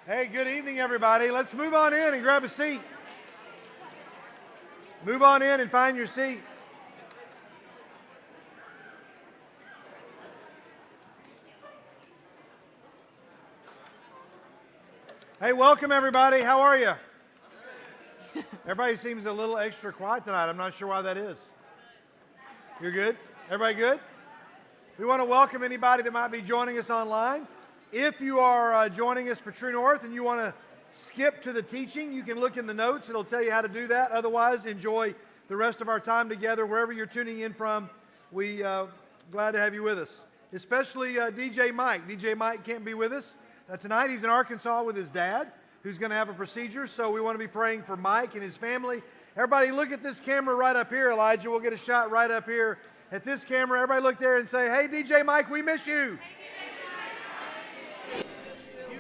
Hey, good evening, everybody. Let's move on in and grab a seat. Move on in and find your seat. Hey, welcome, everybody. How are you? Everybody seems a little extra quiet tonight. I'm not sure why that is. You're good? Everybody good? We want to welcome anybody that might be joining us online. If you are joining us for True North and you want to skip to the teaching, you can look in the notes. It'll tell you how to do that. Otherwise, enjoy the rest of our time together wherever you're tuning in from. We glad to have you with us, especially DJ Mike. DJ Mike can't be with us tonight. He's in Arkansas with his dad, who's going to have a procedure. So we want to be praying for Mike and his family. Everybody look at this camera right up here, Elijah. We'll get a shot right up here at this camera. Everybody look there and say, "Hey, DJ Mike, we miss you."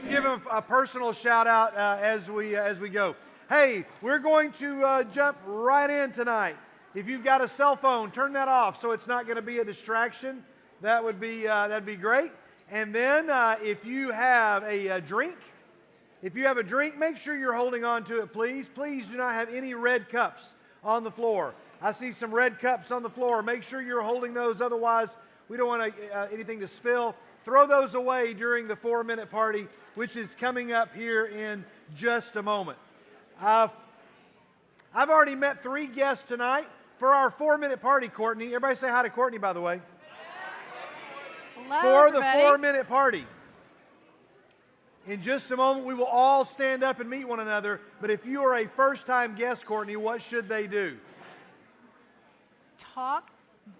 Give him a personal shout out as we go. Hey, we're going to jump right in tonight. If you've got a cell phone, turn that off so it's not going to be a distraction. That'd be great. And then if you have a drink, make sure you're holding on to it, please. Please do not have any red cups on the floor. I see some red cups on the floor. Make sure you're holding those. Otherwise, we don't want anything to spill. Throw those away during the 4-minute party, which is coming up here in just a moment. I've already met 3 guests tonight for our 4-minute party, Courtney. Everybody say hi to Courtney, by the way. Hello, for everybody. The 4-minute party. In just a moment, we will all stand up and meet one another. But if you are a first-time guest, Courtney, what should they do? Talk.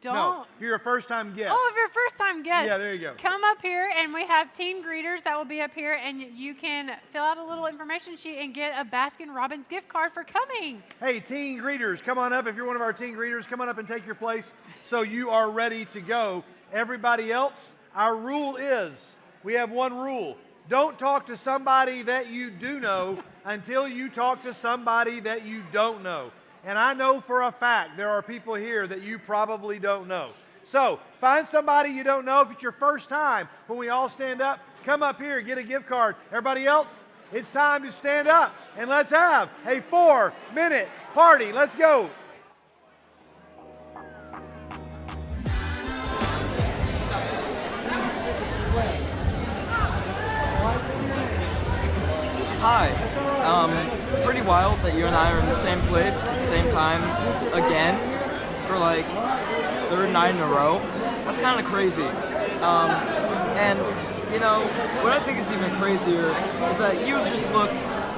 Don't. No, if you're a first-time guest. Oh, if you're a first-time guest. Yeah, there you go. Come up here, and we have teen greeters that will be up here, and you can fill out a little information sheet and get a Baskin-Robbins gift card for coming. Hey, teen greeters, come on up. If you're one of our teen greeters, come on up and take your place so you are ready to go. Everybody else, our rule is, we have one rule. Don't talk to somebody that you do know until you talk to somebody that you don't know. And I know for a fact there are people here that you probably don't know. So find somebody you don't know. If it's your first time, when we all stand up, come up here, get a gift card. Everybody else, it's time to stand up and let's have a 4-minute party. Let's go. Hi. Pretty wild that you and I are in the same place at the same time again for like 3rd night in a row. That's kind of crazy. And you know, what I think is even crazier is that you just look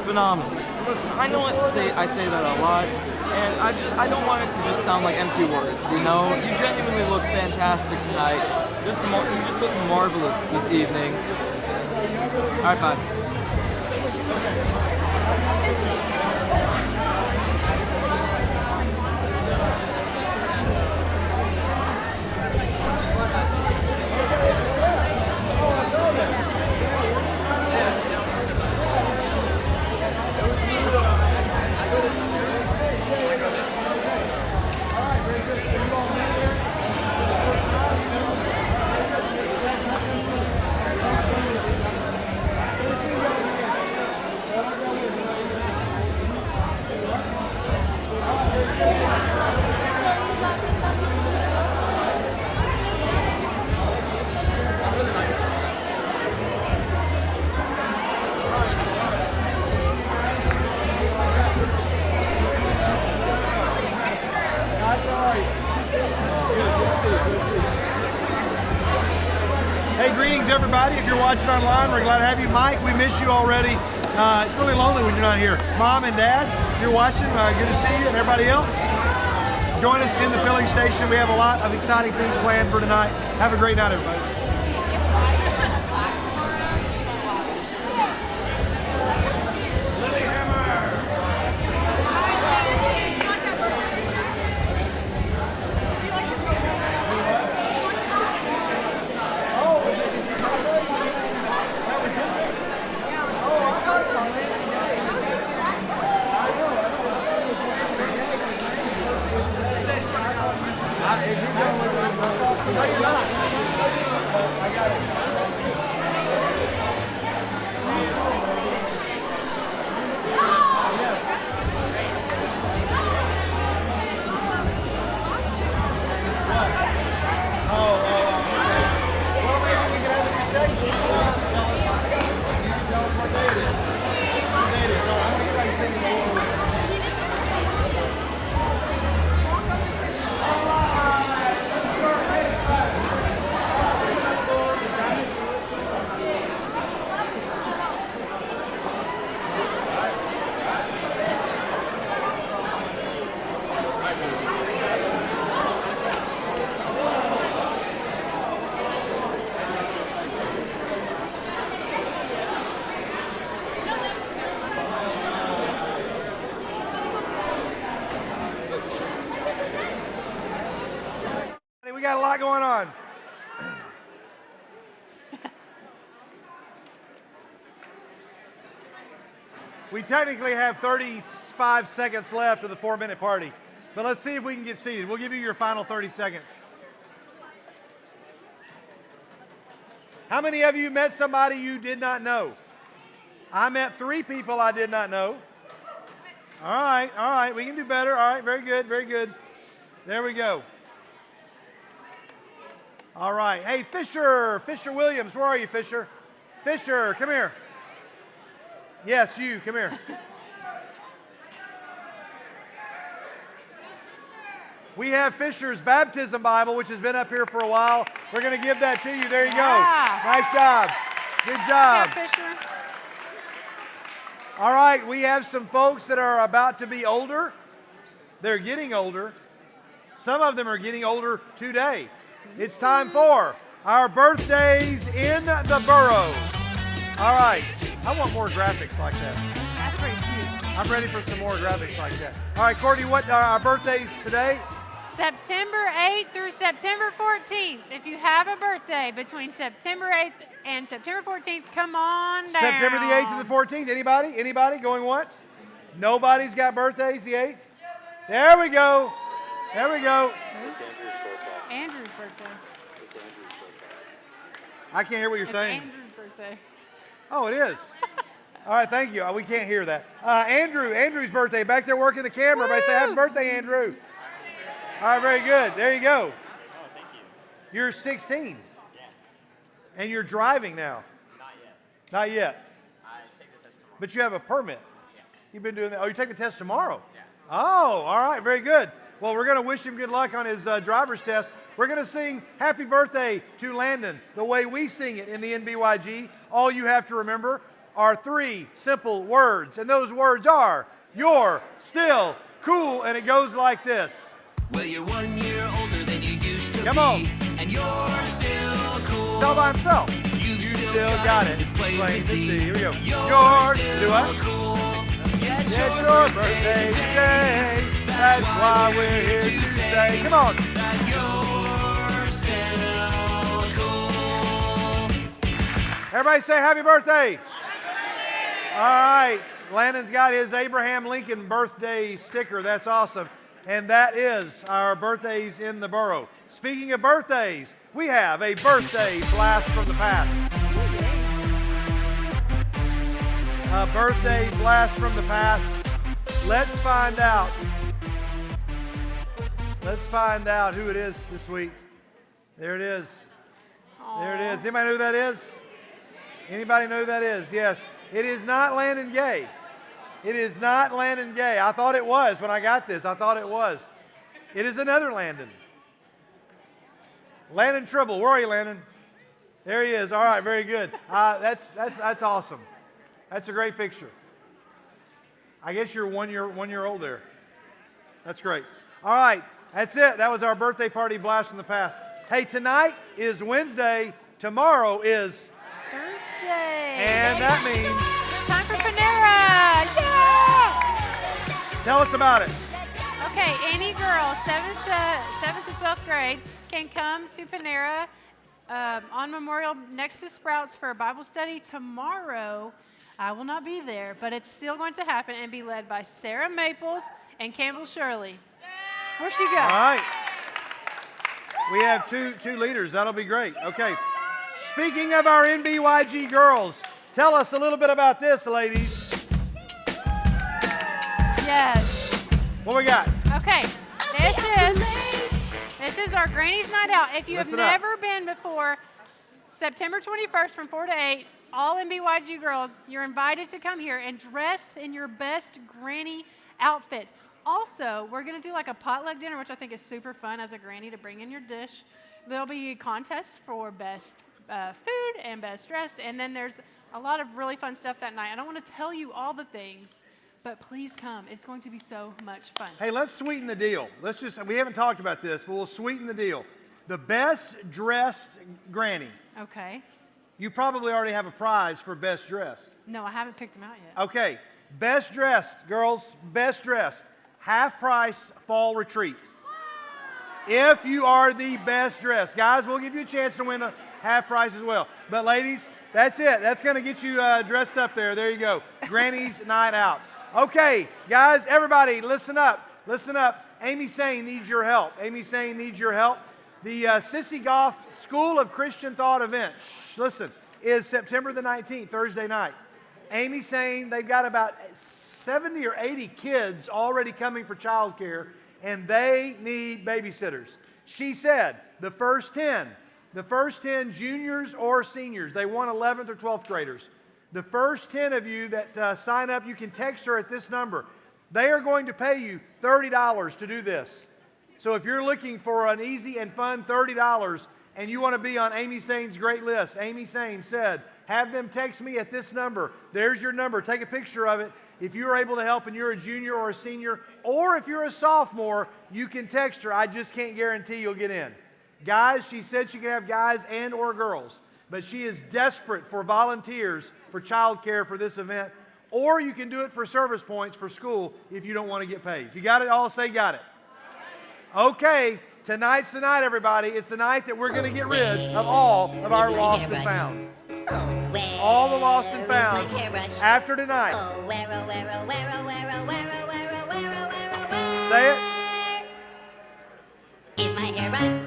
phenomenal. Listen, I know I say that a lot, and I don't want it to just sound like empty words. You know, you genuinely look fantastic tonight. You just look marvelous this evening. All right, bye. Hey, greetings everybody. If you're watching online, we're glad to have you. Mike, we miss you already. It's really lonely when you're not here. Mom and Dad, if you're watching, good to see you. And everybody else, join us in the filling station. We have a lot of exciting things planned for tonight. Have a great night, everybody. No, you're not. We technically have 35 seconds left of the 4-minute party, but let's see if we can get seated. We'll give you your final 30 seconds. How many of you met somebody you did not know? I met 3 people I did not know. All right, we can do better. All right, very good, very good. There we go. All right, hey, Fisher Williams, where are you, Fisher? Fisher, come here. Yes, you, come here. We have Fisher's baptism Bible, which has been up here for a while. We're going to give that to you. There you go. Nice job. Good job. Yeah, Fisher. All right, we have some folks that are about to be older. They're getting older. Some of them are getting older today. It's time for our birthdays in the borough. All right, I want more graphics like that. That's pretty cute. I'm ready for some more graphics like that. All right, Courtney, what are our birthdays today? September 8th through September 14th. If you have a birthday between September 8th and September 14th, come on down. September the 8th and the 14th. Anybody? Anybody going once? Nobody's got birthdays the 8th? There we go. There we go. Andrew's birthday. I can't hear what you're saying. Andrew's birthday. Oh, it is. All right, thank you. We can't hear that. Andrew's birthday. Back there working the camera. Everybody say happy birthday, Andrew. All right, very good. There you go. Oh, thank you. You're 16. Yeah. And you're driving now. Not yet. Not yet. I take the test tomorrow. But you have a permit. Yeah. You've been doing that. Oh, you take the test tomorrow? Yeah. Oh, all right, very good. Well, we're going to wish him good luck on his driver's test. We're going to sing happy birthday to Landon the way we sing it in the NBYG. All you have to remember are 3 simple words, and those words are, you're still cool, and it goes like this. Well, you're 1 year older than you used to Come be. on. And you're still cool. It's all by himself. You still got it. It's plain to see. Here we go. You're Do still what? cool. Yeah, It's your birthday today. That's why we're here to say. Come on. that you're still cool. Everybody say happy birthday. All right. Landon's got his Abraham Lincoln birthday sticker. That's awesome. And that is our birthdays in the borough. Speaking of birthdays, we have a birthday blast from the past. A birthday blast from the past. Let's find out. Let's find out who it is this week. There it is. There it is. Anybody know who that is? Anybody know who that is? Yes. It is not Landon Gay. It is not Landon Gay. I thought it was when I got this. I thought it was. It is another Landon. Landon Tribble. Where are you, Landon? There he is. All right, very good. That's awesome. That's a great picture. I guess you're one year old there. That's great. All right, that's it. That was our birthday party blast from the past. Hey, tonight is Wednesday. Tomorrow is Thursday. and that means Time for Panera. Yeah! tell us about it. Okay, any girl, 7th to 12th grade, can come to Panera on Memorial next to Sprouts for a Bible study tomorrow. I will not be there, but it's still going to happen and be led by Sarah Maples and Campbell Shirley. Where'd she go? All right. We have two leaders. That'll be great. Okay. Speaking of our NBYG girls, tell us a little bit about this, ladies. Yes. What we got? Okay, this is our Granny's Night Out. If you have Listen up. never been before, September 21st from 4 to 8, all NBYG girls, you're invited to come here and dress in your best granny outfit. Also, we're going to do like a potluck dinner, which I think is super fun as a granny to bring in your dish. There'll be contests for best food and best dressed, and then there's a lot of really fun stuff that night. I don't want to tell you all the things, but please come. It's going to be so much fun. Hey, let's sweeten the deal. We haven't talked about this, but we'll sweeten the deal. The best dressed granny. Okay. You probably already have a prize for best dressed. No, I haven't picked them out yet. Okay. Best dressed, girls, best dressed. Half price fall retreat. If you are the best dressed. Guys, we'll give you a chance to win a half price as well. But ladies, That's it. That's going to get you dressed up there. There you go. Granny's night out. Okay, guys, everybody, listen up. Listen up. Amy Sane needs your help. Amy Sane needs your help. The Sissy Goff School of Christian Thought event, listen, is September the 19th, Thursday night. Amy Sane, they've got about 70 or 80 kids already coming for childcare, and they need babysitters. She said the first 10 juniors or seniors, they want 11th or 12th graders. The first 10 of you that sign up, you can text her at this number. They are going to pay you $30 to do this. So if you're looking for an easy and fun $30 and you want to be on Amy Sane's great list, Amy Sane said, have them text me at this number. There's your number. Take a picture of it. If you're able to help and you're a junior or a senior, or if you're a sophomore, you can text her. I just can't guarantee you'll get in. Guys, she said she can have guys and or girls, but she is desperate for volunteers for childcare for this event, or you can do it for service points for school if you don't want to get paid. If you got it all, say got it. Okay, tonight's the night, everybody. It's the night that we're going to get rid of all of our lost and found. All the lost and found after tonight. Say it.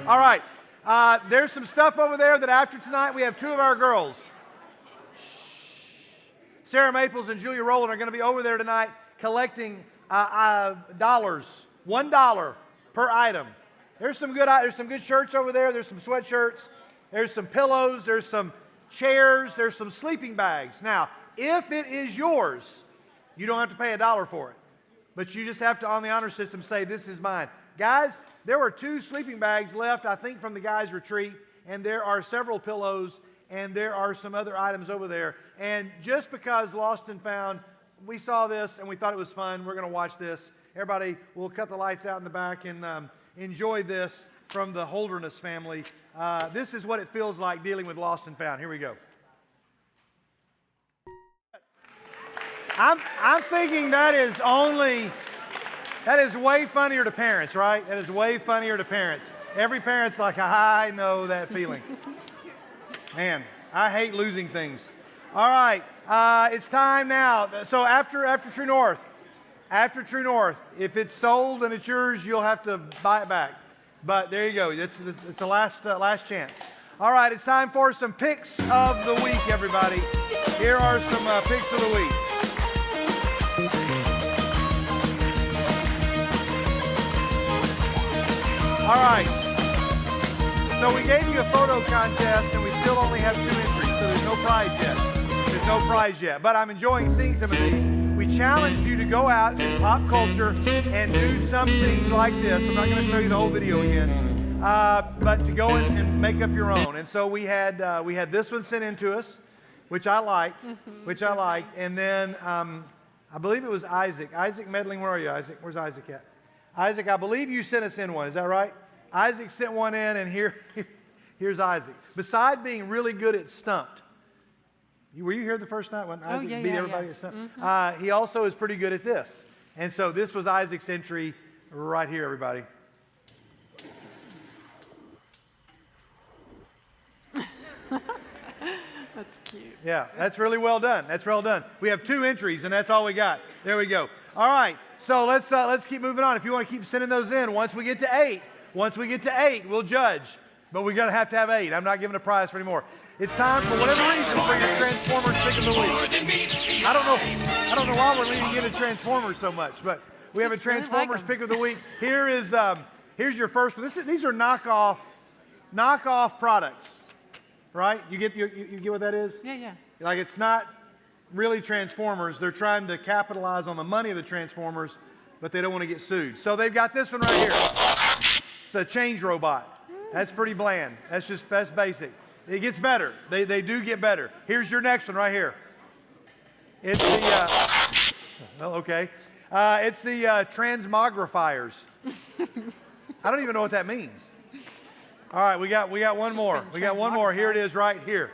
All right. There's some stuff over there that after tonight we have two of our girls. Sarah Maples and Julia Rowland are going to be over there tonight collecting dollars, $1 per item. There's some good shirts over there. There's some sweatshirts. There's some pillows. There's some chairs. There's some sleeping bags. Now, if it is yours, you don't have to pay $1 for it. But you just have to, on the honor system, say, this is mine. Guys, there were 2 sleeping bags left, I think, from the guys' retreat. And there are several pillows. And there are some other items over there. And just because Lost and Found, we saw this and we thought it was fun. We're going to watch this. Everybody, we'll cut the lights out in the back and enjoy this from the Holderness family. This is what it feels like dealing with Lost and Found. Here we go. I'm thinking that is way funnier to parents, right? That is way funnier to parents. Every parent's like, I know that feeling. Man, I hate losing things. All right, it's time now. So after True North, if it's sold and it's yours, you'll have to buy it back. But there you go. It's the last chance. All right, it's time for some picks of the week, everybody. Here are some picks of the week. All right. So we gave you a photo contest, and we still only have 2 entries, so there's no prize yet. There's no prize yet. But I'm enjoying seeing some of these. We challenge you to go out in pop culture and do something like this. I'm not going to show you the whole video again, but to go in and make up your own. And so we had this one sent in to us, which I liked, and then I believe it was Isaac. Isaac Medling, where are you, Isaac? Where's Isaac at? Isaac, I believe you sent us in one. Is that right? Isaac sent one in, and here's Isaac. Besides being really good at Stumped, were you here the first night when Isaac beat everybody at Stumped? Mm-hmm. He also is pretty good at this. And so this was Isaac's entry right here, everybody. That's cute. Yeah, that's really well done. That's well done. We have 2 entries, and that's all we got. There we go. All right, so let's keep moving on. If you want to keep sending those in, once we get to 8, we'll judge. But we're going to have 8. I'm not giving a prize for any more. It's time, for whatever reason, for your Transformers pick of the week. I don't know why we're leaning into Transformers so much, but we have a Transformers pick of the week. Here's your first one. These are knockoff products, right? You get what that is? Yeah. Like, it's not really Transformers. They're trying to capitalize on the money of the Transformers, but they don't want to get sued. So they've got this one right here. It's a change robot. That's pretty bland. That's basic. It gets better. They do get better. Here's your next one right here. It's the it's the transmogrifiers. I don't even know what that means. All right, we got one more. We got one more. Here it is, right here.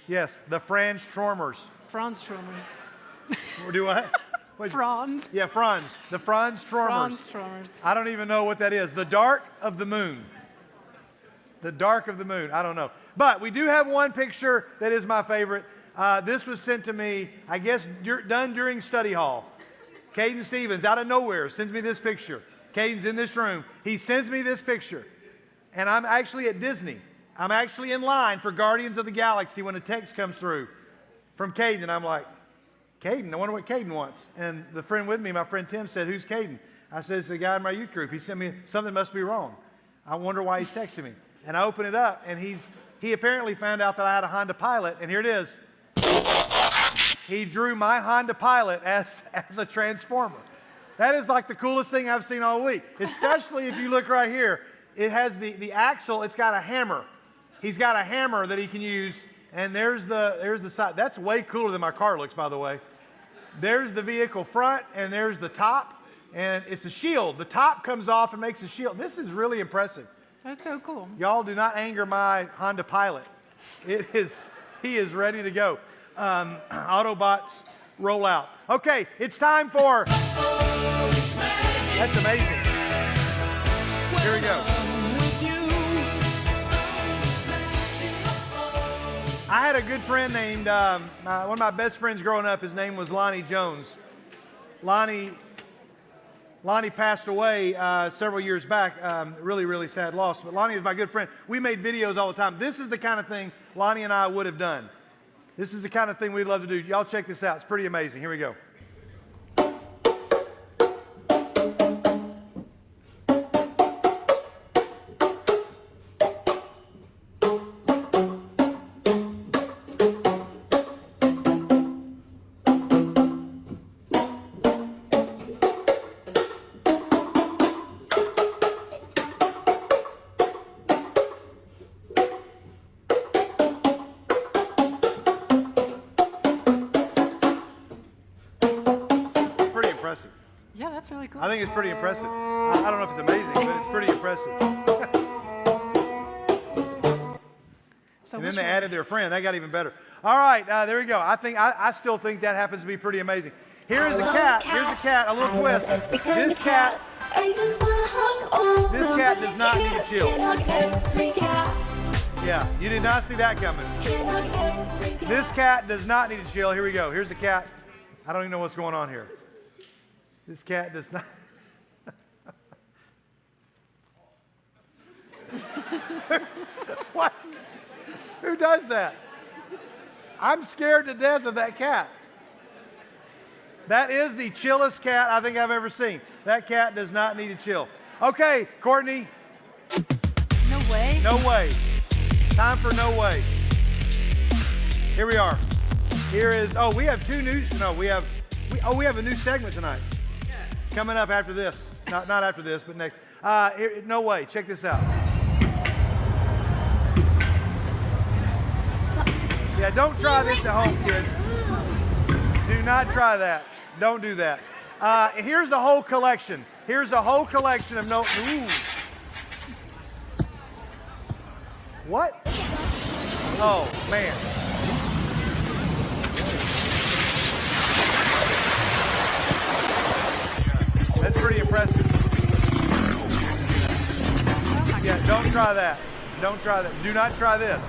Yes, the Franz-Trommers. Franz-Trommers. Or do what? Franz. Yeah, Franz. The Franz-Trommers. Franz-Trommers. I don't even know what that is. The Dark of the Moon. The Dark of the Moon. I don't know. But we do have one picture that is my favorite. This was sent to me, I guess, done during study hall. Caden Stevens, out of nowhere, sends me this picture. Caden's in this room. He sends me this picture. And I'm actually at Disney. I'm actually in line for Guardians of the Galaxy when a text comes through from Caden. And I'm like, Caden, I wonder what Caden wants. And the friend with me, my friend Tim, said, who's Caden? I said, it's a guy in my youth group. He sent me, something must be wrong. I wonder why he's texting me. And I open it up, and he apparently found out that I had a Honda Pilot, and here it is. He drew my Honda Pilot as a transformer. That is like the coolest thing I've seen all week, especially if you look right here. It has the axle, it's got a hammer. He's got a hammer that he can use, and there's the side. That's way cooler than my car looks, by the way. There's the vehicle front, and there's the top, and it's a shield. The top comes off and makes a shield. This is really impressive. That's so cool. Y'all do not anger my Honda Pilot. He is ready to go. Autobots roll out. Okay, it's time for... That's amazing. Here we go. I had a good friend named, one of my best friends growing up, his name was Lonnie Jones. Lonnie passed away several years back, really, really sad loss. But Lonnie is my good friend. We made videos all the time. This is the kind of thing Lonnie and I would have done. This is the kind of thing we'd love to do. Y'all check this out. It's pretty amazing. Here we go. Yeah, that's really cool. I think it's pretty impressive. I don't know if it's amazing, but it's pretty impressive. So and then they added their friend. That got even better. All right, there we go. I still think that happens to be pretty amazing. Here's a cat. Here's a cat. A little twist. This cat does not need a chill. Yeah, you did not see that coming. This cat does not need a chill. Here we go. Here's a cat. I don't even know what's going on here. This cat does not. What? Who does that? I'm scared to death of that cat. That is the chillest cat I think I've ever seen. That cat does not need a chill. Okay, Courtney. No way. No way. Time for no way. Here we are. Here is, we have two news. No, we have a new segment tonight. Coming up after this. Not after this, but next. No way. Check this out. Yeah, don't try this at home, kids. Do not try that. Don't do that. Here's a whole collection. Here's a whole collection of no. Ooh. What? Oh, man. That's pretty impressive. Yeah, don't try that. Don't try that. Do not try this.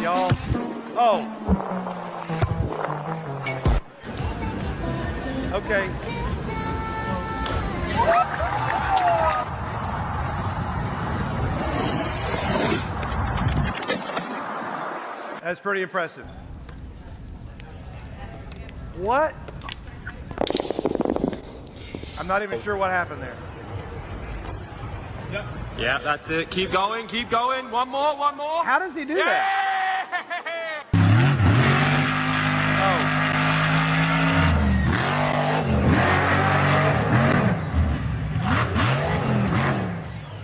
Y'all. Oh. Okay. That's pretty impressive. What? I'm not even sure what happened there. Yep. Yeah, that's it. Keep going, keep going. One more, one more. How does he do that?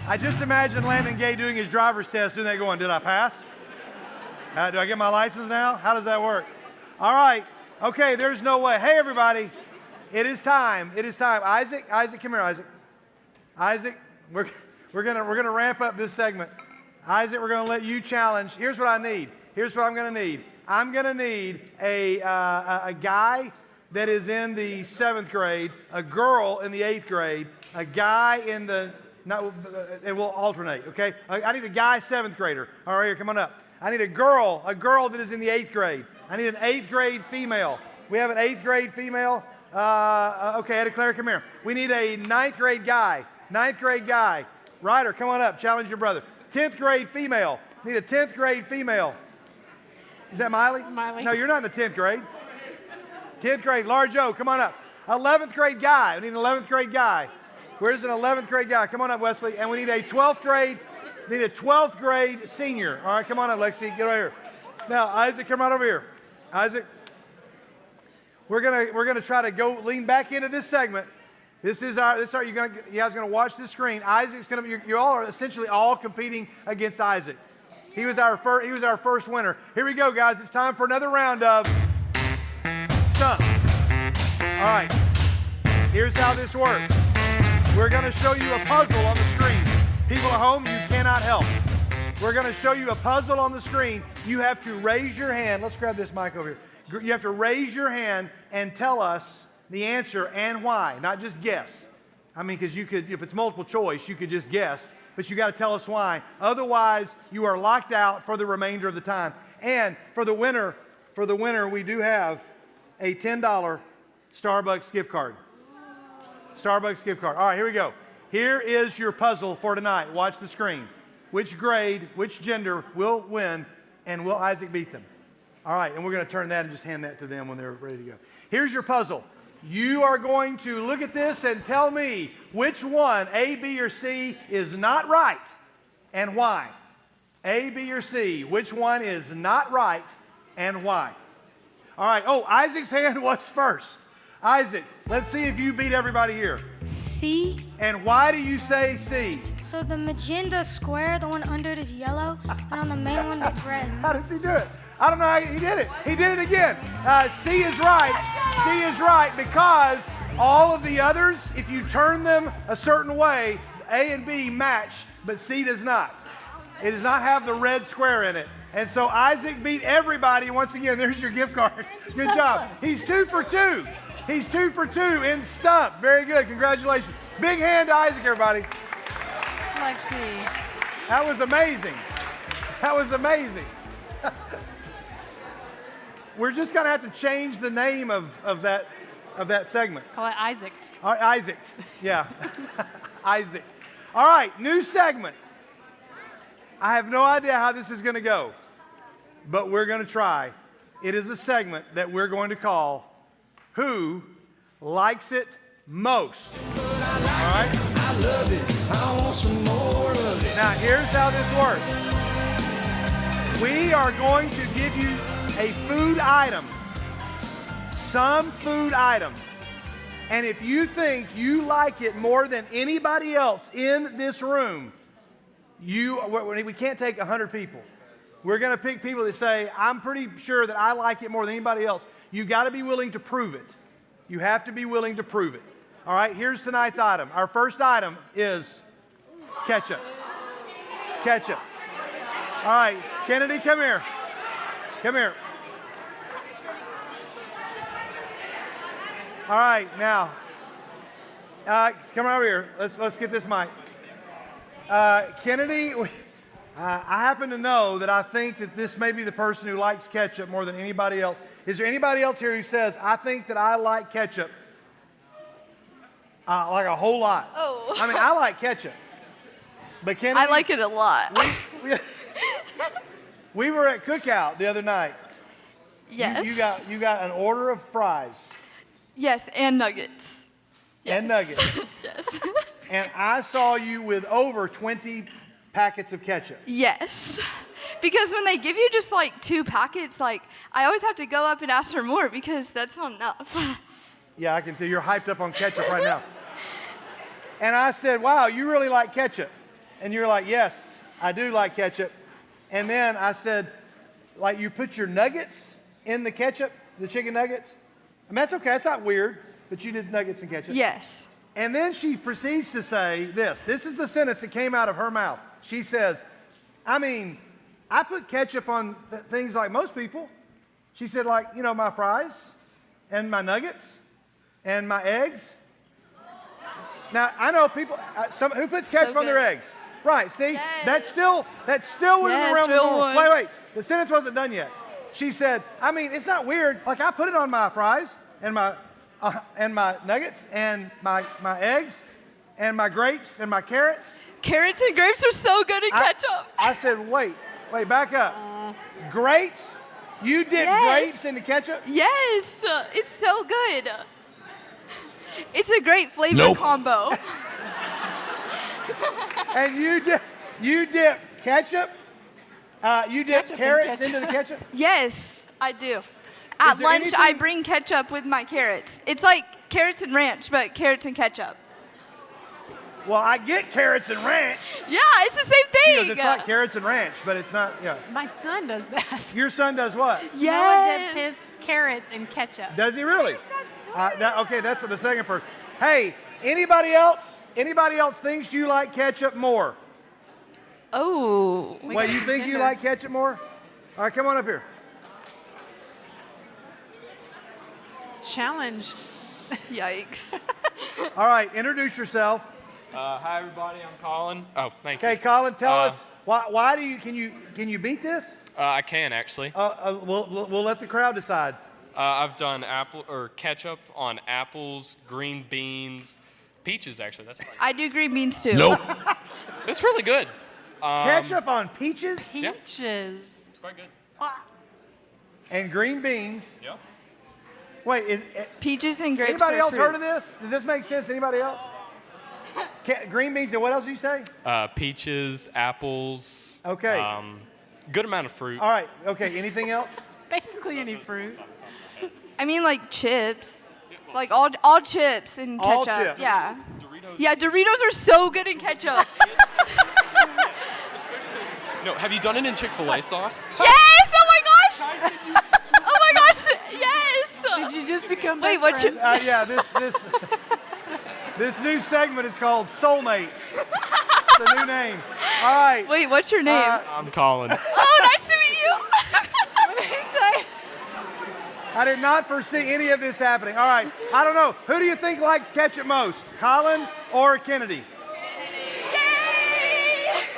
I just imagine Landon Gay doing his driver's test, doing that going, did I pass? Do I get my license now? How does that work? All right. Okay, there's no way. Hey, everybody. It is time. It is time. Isaac, come here, Isaac. Isaac, we're gonna ramp up this segment. Isaac, we're gonna let you challenge. Here's what I need. Here's what I'm gonna need. I'm gonna need a guy that is in the 7th grade, a girl in the 8th grade, a guy in the, it will alternate, okay? I need a guy 7th grader. All right, here, come on up. I need a girl that is in the 8th grade. I need an 8th grade female. We have an 8th grade female. Okay, Eddie Claire, come here. We need a 9th grade guy. 9th grade guy. Ryder, come on up. Challenge your brother. 10th grade female. Need a 10th grade female. Is that Miley? Miley. No, you're not in the 10th grade. 10th grade, Laura Joe, come on up. 11th grade guy. We need an 11th grade guy. Where's an 11th grade guy? Come on up, Wesley. And we need a 12th grade senior. All right, come on up, Lexi. Get over here. Now, Isaac, come right over here. Isaac, we're gonna try to go lean back into this segment. You guys are gonna watch this screen. Isaac's gonna be. You all are essentially all competing against Isaac. He was our first winner. Here we go, guys. It's time for another round of Stump. All right. Here's how this works. We're gonna show you a puzzle on the screen. People at home, you cannot help. We're gonna show you a puzzle on the screen. You have to raise your hand. Let's grab this mic over here. You have to raise your hand and tell us the answer and why, not just guess. I mean, because you could, if it's multiple choice, you could just guess, but you got to tell us why. Otherwise, you are locked out for the remainder of the time. And for the winner, we do have a $10 Starbucks gift card. Starbucks gift card. All right, here we go. Here is your puzzle for tonight. Watch the screen. Which grade, which gender will win, and will Isaac beat them? All right, and we're going to turn that and just hand that to them when they're ready to go. Here's your puzzle. You are going to look at this and tell me which one, A, B, or C, is not right and why. A, B, or C, which one is not right and why. All right, oh, Isaac's hand was first. Isaac, let's see if you beat everybody here. C. And why do you say C? So the magenta square, the one under it is yellow, and on the main one it's red. How does he do it? I don't know how he did it. He did it again. C is right. C is right because all of the others, if you turn them a certain way, A and B match, but C does not. It does not have the red square in it. And so Isaac beat everybody. Once again, there's your gift card. Good job. He's 2 for 2. He's 2 for 2 in Stump. Very good. Congratulations. Big hand to Isaac, everybody. Lexi. That was amazing. That was amazing. We're just going to have to change the name of that segment. Call it Isaac. All right, Isaac. Yeah. Isaac. All right, new segment. I have no idea how this is going to go, but we're going to try. It is a segment that we're going to call Who Likes It Most? All right? I love it. I want some more of it. Now, here's how this works. We are going to give you a food item, some food item. And if you think you like it more than anybody else in this room, we can't take 100 people. We're going to pick people that say, I'm pretty sure that I like it more than anybody else. You've got to be willing to prove it. You have to be willing to prove it. All right, here's tonight's item. Our first item is ketchup. Ketchup. All right, Kennedy, come here. Come here. All right, now, come over here. Let's get this mic. Kennedy, I happen to know that I think that this may be the person who likes ketchup more than anybody else. Is there anybody else here who says, I think that I like ketchup like a whole lot? Oh. I mean, I like ketchup. But Kennedy, I like it a lot. We were at Cookout the other night. Yes. You got an order of fries. Yes, and nuggets. And nuggets. Yes. And I saw you with over 20 packets of ketchup. Yes. Because when they give you just like 2 packets, like I always have to go up and ask for more because that's not enough. Yeah, I can tell you're hyped up on ketchup right now. And I said, wow, you really like ketchup. And you're like, yes, I do like ketchup. And then I said, like you put your nuggets in the ketchup, the chicken nuggets? I mean, that's okay, that's not weird, but you did nuggets and ketchup. Yes. And then she proceeds to say this. This is the sentence that came out of her mouth. She says, I mean, I put ketchup on things like most people. She said, like, you know, my fries. and my nuggets and my eggs. Now, I know people, who puts ketchup on their good. eggs? Right, see? Yes. That's still within the Yes, realm of real normal. one. Wait, the sentence wasn't done yet. She said, I mean, it's not weird. Like, I put it on my fries and my nuggets and my eggs and my grapes and my carrots. Carrots and grapes are so good in ketchup. I said, wait, back up. Grapes? You dip Yes. grapes into ketchup? Yes, it's so good. It's a great flavor combo. And you dip ketchup? You dip Ketchup and carrots ketchup. into the ketchup? Yes, I do. At there lunch, I anything- bring ketchup with my carrots. It's like carrots and ranch, but carrots and ketchup. Well, I get carrots and ranch. Yeah, it's the same thing. Because it's like carrots and ranch, but it's not, yeah. My son does that. Your son does what? Noah Yes. dips his carrots in ketchup. Does he really? Okay, that's the second person. Hey, anybody else thinks you like ketchup more? Oh. Wait, you think you like ketchup more? All right, come on up here. Challenged. Yikes. All right, introduce yourself. Hi, everybody. I'm Colin. Oh, thank you. Okay, Colin, tell us why do you can you beat this? I can actually. We'll let the crowd decide. I've done ketchup on apples, green beans, peaches. Actually, that's fine. I do green beans too. It's really good. Ketchup on peaches Peaches. It's quite good. and green beans. Yeah. Wait, Peaches and grapes anybody are else fruit. heard of this? Does this make sense to anybody else? Green beans and what else did you say? Peaches, apples. Okay. Good amount of fruit. All right. Okay. Anything else? Basically any fruit. I mean, like chips. Like all chips and All ketchup. chips. Yeah. Doritos. Yeah, Doritos are so good in ketchup. No, have you done it in Chick-fil-A sauce? Yes! Oh my gosh! Oh my gosh! Yes! Did you just become Wait, best what you? friends? Yeah. This new segment is called Soulmates. It's a new name. All right. Wait, what's your name? I'm Colin. Oh, nice to meet you. What did he say? I did not foresee any of this happening. All right. I don't know. Who do you think likes ketchup most, Colin or Kennedy?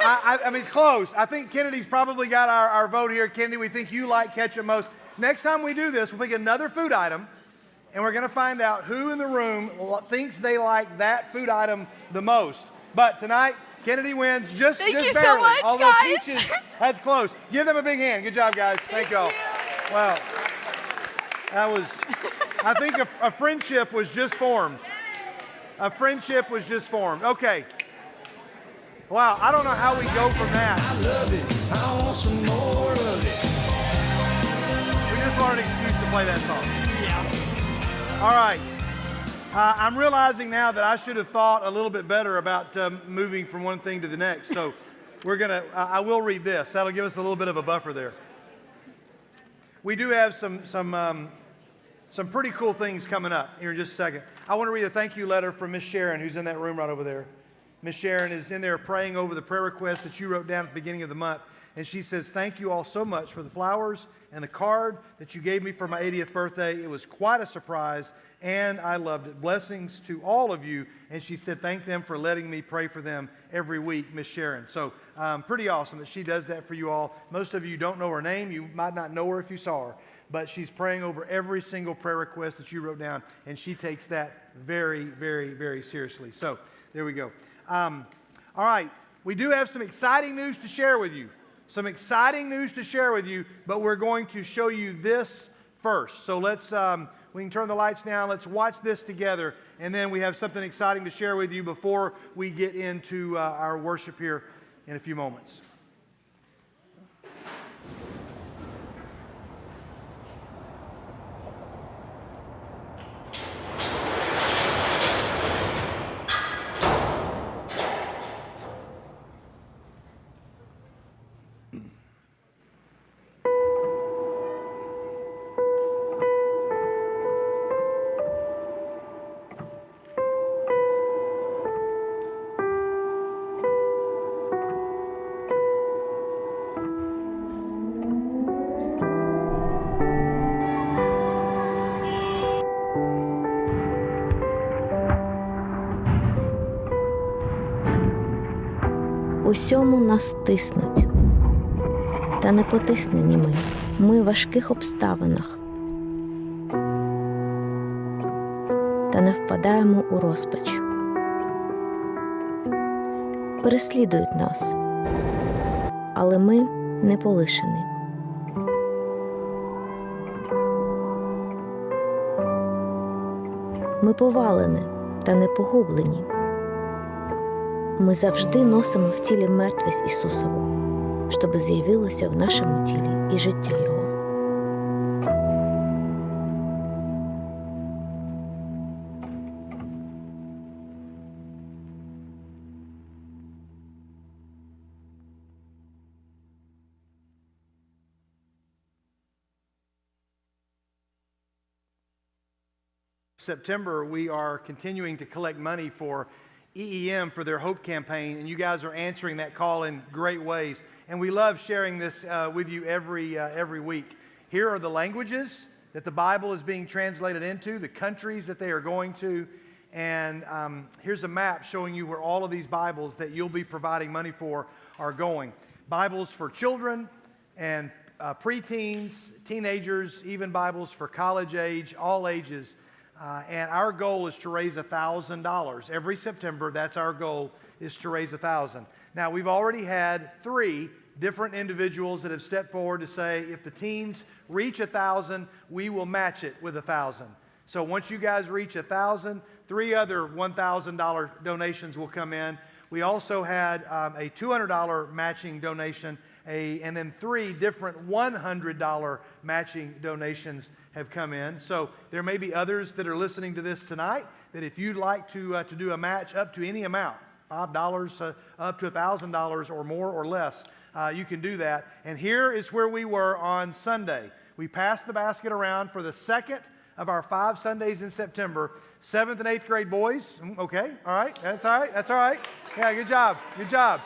I mean, it's close. I think Kennedy's probably got our vote here. Kennedy, we think you like ketchup most. Next time we do this, we'll pick another food item, and we're going to find out who in the room thinks they like that food item the most. But tonight, Kennedy wins just Thank just you so barely. much, Although guys. Peaches, that's close. Give them a big hand. Good job, guys. Thank y'all. Wow. That was, I think a friendship was just formed. A friendship was just formed. Okay. Wow, I don't know how we go from that. I love it. I want some more of it. We just wanted an excuse to play that song. Yeah. All right. I'm realizing now that I should have thought a little bit better about moving from one thing to the next. So we're going to, I will read this. That'll give us a little bit of a buffer there. We do have some pretty cool things coming up here in just a second. I want to read a thank you letter from Miss Sharon, who's in that room right over there. Miss Sharon is in there praying over the prayer requests that you wrote down at the beginning of the month. And she says, thank you all so much for the flowers and the card that you gave me for my 80th birthday. It was quite a surprise, and I loved it. Blessings to all of you. And she said, thank them for letting me pray for them every week, Miss Sharon. So pretty awesome that she does that for you all. Most of you don't know her name. You might not know her if you saw her. But she's praying over every single prayer request that you wrote down, and she takes that very, very, very seriously. So there we go. All right, we do have some exciting news to share with you. But we're going to show you this first. So we can turn the lights down. Let's watch this together, and then we have something exciting to share with you before we get into our worship here in a few moments. усьому нас тиснуть. Та не потиснені ми. Ми в важких обставинах. Та не впадаємо у розпач. Переслідують нас, але ми не полишені. Ми повалені та не погублені. Ми завжди носимо в тілі мертвість Ісусову, щоби з'явилося в нашому тілі і життя Його. September, we are continuing to collect money for EEM for their Hope campaign, and you guys are answering that call in great ways. And we love sharing this with you every week. Here are the languages that the Bible is being translated into, the countries that they are going to, and here's a map showing you where all of these Bibles that you'll be providing money for are going. Bibles for children and preteens, teenagers, even Bibles for college age, all ages. And our goal is to raise $1,000. Every September, that's our goal, is to raise $1,000. Now, we've already had 3 different individuals that have stepped forward to say, if the teens reach 1,000, we will match it with 1,000. So once you guys reach 1,000, 3 other $1,000 donations will come in. We also had a $200 matching donation, and then 3 different $100 matching donations have come in. So there may be others that are listening to this tonight that if you'd like to do a match up to any amount, $5 up to $1,000 or more or less, you can do that. And here is where we were on Sunday. We passed the basket around for the second of our 5 Sundays in September. 7th and 8th grade boys. Okay, all right, that's all right, that's all right. Yeah, good job, good job.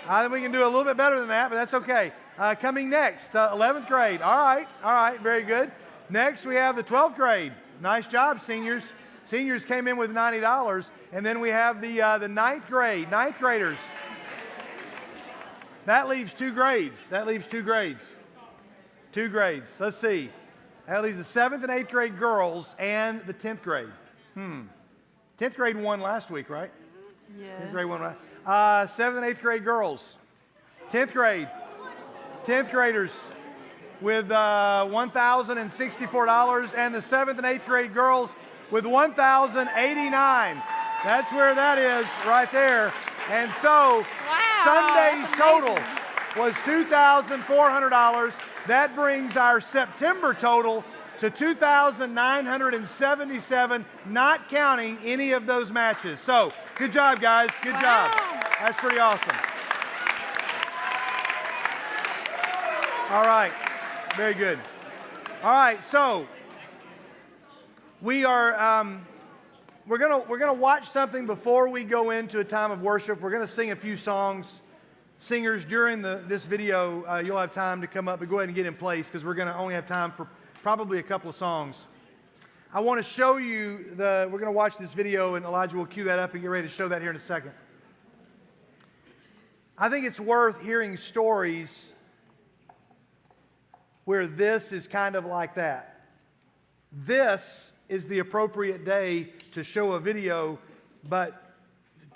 I think we can do a little bit better than that, but that's okay. Coming next, 11th grade. All right, very good. Next, we have the 12th grade. Nice job, seniors. Seniors came in with $90. And then we have the 9th grade, 9th graders. That leaves 2 grades. 2 grades. Let's see. That leaves the 7th and 8th grade girls and the 10th grade. 10th grade won last week, right? Yes. 10th grade won last 7th and 8th grade girls. 10th grade. 10th graders with $1,064, and the 7th and 8th grade girls with $1,089. That's where that is right there. And so Sunday's total was $2,400. That brings our September total to $2,977, not counting any of those matches. So good job, guys. Good job. That's pretty awesome. All right. Very good. All right. So we are we're gonna watch something before we go into a time of worship. We're gonna sing a few songs. Singers, during this video, you'll have time to come up and go ahead and get in place because we're gonna only have time for probably a couple of songs. I want to show you we're going to watch this video, and Elijah will cue that up and get ready to show that here in a second. I think it's worth hearing stories where this is kind of like that. This is the appropriate day to show a video, but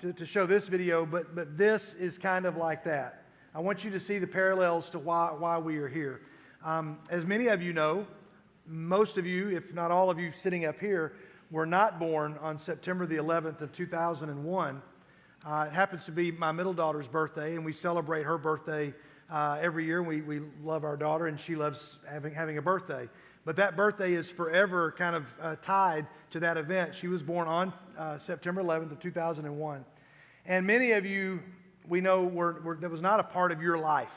to show this video, but this is kind of like that. I want you to see the parallels to why we are here. As many of you know, most of you, if not all of you sitting up here, were not born on September the 11th of 2001. It happens to be my middle daughter's birthday, and we celebrate her birthday every year. We love our daughter, and she loves having a birthday. But that birthday is forever kind of tied to that event. She was born on September 11th of 2001. And many of you, we know, that was not a part of your life.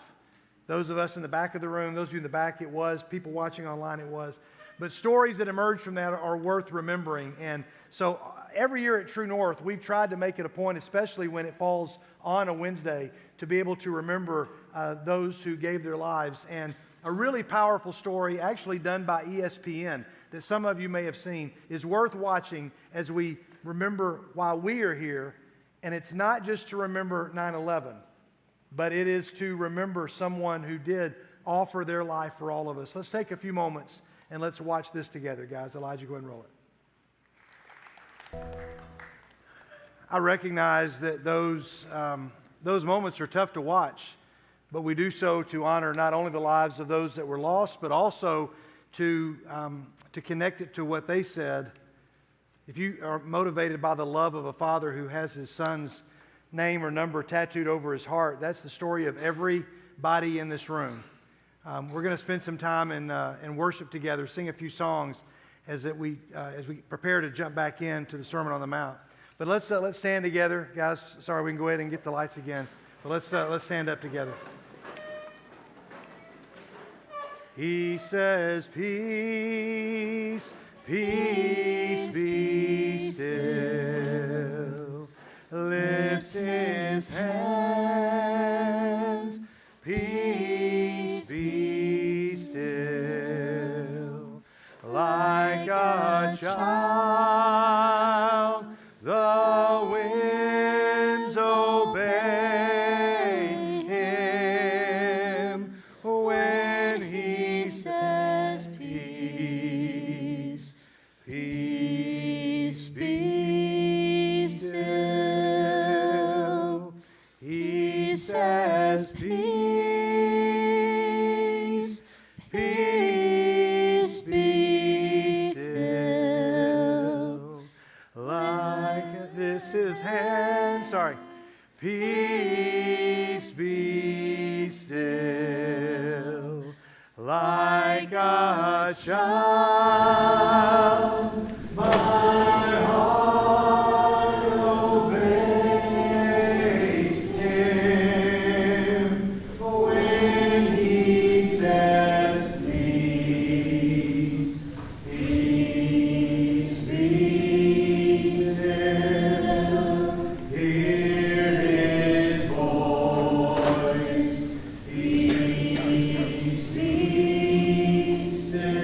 Those of us in the back of the room, those of you in the back, it was. People watching online, it was. But stories that emerge from that are worth remembering. And so every year at True North, we've tried to make it a point, especially when it falls on a Wednesday, to be able to remember those who gave their lives. And a really powerful story, actually done by ESPN, that some of you may have seen, is worth watching as we remember why we are here. And it's not just to remember 9/11. but it is to remember someone who did offer their life for all of us. Let's take a few moments and let's watch this together, guys. Elijah, go ahead and roll it. I recognize that those moments are tough to watch, but we do so to honor not only the lives of those that were lost, but also to connect it to what they said. If you are motivated by the love of a father who has his son's name or number tattooed over his heart, that's the story of everybody in this room. We're going to spend some time in worship together, sing a few songs as we prepare to jump back into the Sermon on the Mount. But let's stand together, guys. Sorry, we can go ahead and get the lights again. But let's stand up together. He says, "Peace, peace, be still." Lifts his hands. Peace, be still. Like a child, the winds obey him when he says peace. Peace, be still. He says peace. Peace, be still. Like this is hand. Sorry. Peace, be still. Like a child, my heart obeys him when he says peace. Peace, be still. Hear his voice. Peace, be still.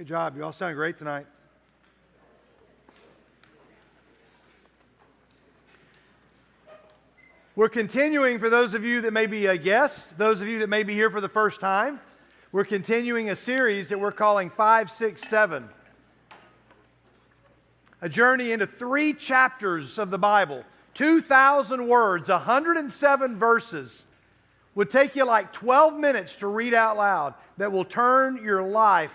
job. You all sound great tonight. We're continuing, for those of you that may be a guest, those of you that may be here for the first time, we're continuing a series that we're calling 5, 6, 7. A journey into 3 chapters of the Bible. 2,000 words, 107 verses. Would take you like 12 minutes to read out loud that will turn your life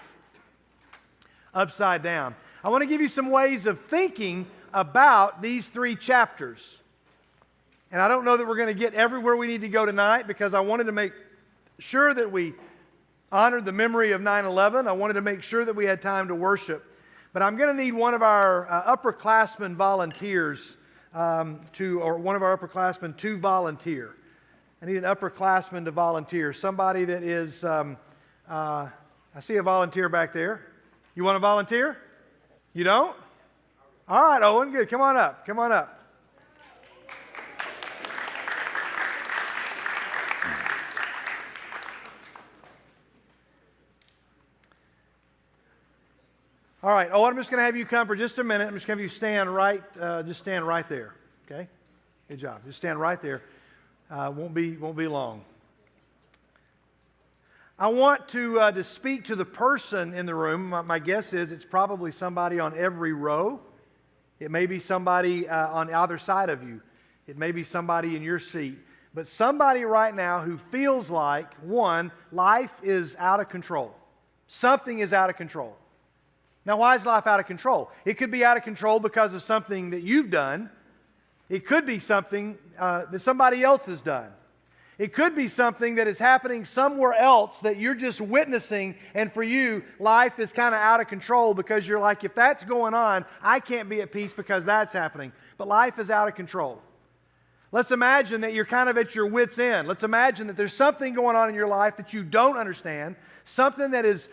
upside down. I want to give you some ways of thinking about these 3 chapters. And I don't know that we're going to get everywhere we need to go tonight because I wanted to make sure that we honored the memory of 9/11. I wanted to make sure that we had time to worship. But I'm going to need one of our upperclassmen volunteers or one of our upperclassmen to volunteer. I need an upperclassman to volunteer. Somebody that is, I see a volunteer back there. You want to volunteer? You don't? All right, Owen, good. Come on up. Come on up. All right, Owen, I'm just going to have you come for just a minute. I'm just going to have you stand right there. Okay? Good job. Just stand right there. Won't be long. I want to speak to the person in the room. My guess is it's probably somebody on every row. It may be somebody on either side of you. It may be somebody in your seat. But somebody right now who feels like, one, life is out of control. Something is out of control. Now, why is life out of control? It could be out of control because of something that you've done. It could be something that somebody else has done. It could be something that is happening somewhere else that you're just witnessing, and for you, life is kind of out of control because you're like, if that's going on, I can't be at peace because that's happening. But life is out of control. Let's imagine that you're kind of at your wit's end. Let's imagine that there's something going on in your life that you don't understand, something that is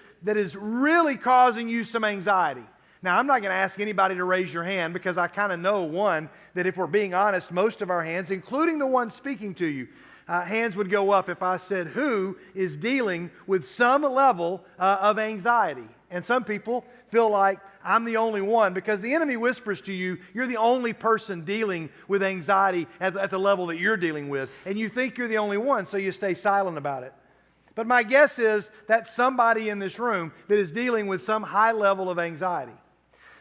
really causing you some anxiety. Now, I'm not going to ask anybody to raise your hand because I kind of know, one, that if we're being honest, most of our hands, including the one speaking to you, hands would go up if I said who is dealing with some level of anxiety. And some people feel like I'm the only one because the enemy whispers to you, you're the only person dealing with anxiety at the level that you're dealing with. And you think you're the only one, so you stay silent about it. But my guess is that's somebody in this room that is dealing with some high level of anxiety.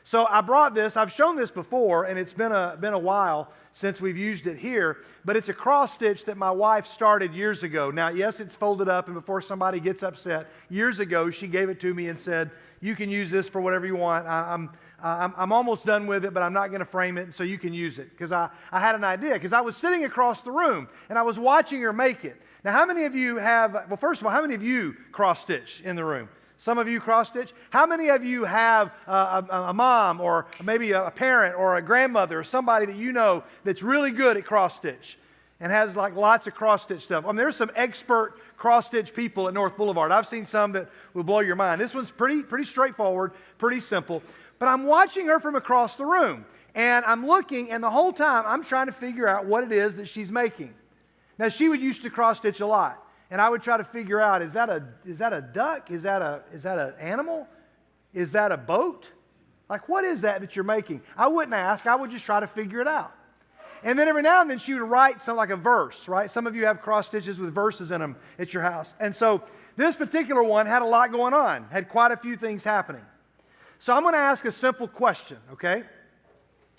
So I brought this. I've shown this before, and it's been a while since we've used it here. But it's a cross stitch that my wife started years ago. Now, yes, it's folded up, and before somebody gets upset, years ago she gave it to me and said, "You can use this for whatever you want. I'm almost done with it, but I'm not going to frame it, so you can use it." Because I had an idea. Because I was sitting across the room, and I was watching her make it. Now, how many of you have, well, first of all, how many of you cross-stitch in the room? Some of you cross-stitch. How many of you have a mom or maybe a parent or a grandmother or somebody that you know that's really good at cross-stitch and has like lots of cross-stitch stuff? I mean, there's some expert cross-stitch people at North Boulevard. I've seen some that will blow your mind. This one's pretty straightforward, pretty simple. But I'm watching her from across the room, and I'm looking, and the whole time I'm trying to figure out what it is that she's making. Now, she would used to cross-stitch a lot, and I would try to figure out, is that a duck? Is that an animal? Is that a boat? Like, what is that you're making? I wouldn't ask. I would just try to figure it out. And then every now and then she would write something like a verse, right? Some of you have cross stitches with verses in them at your house. And so this particular one had a lot going on, had quite a few things happening. So I'm going to ask a simple question, okay?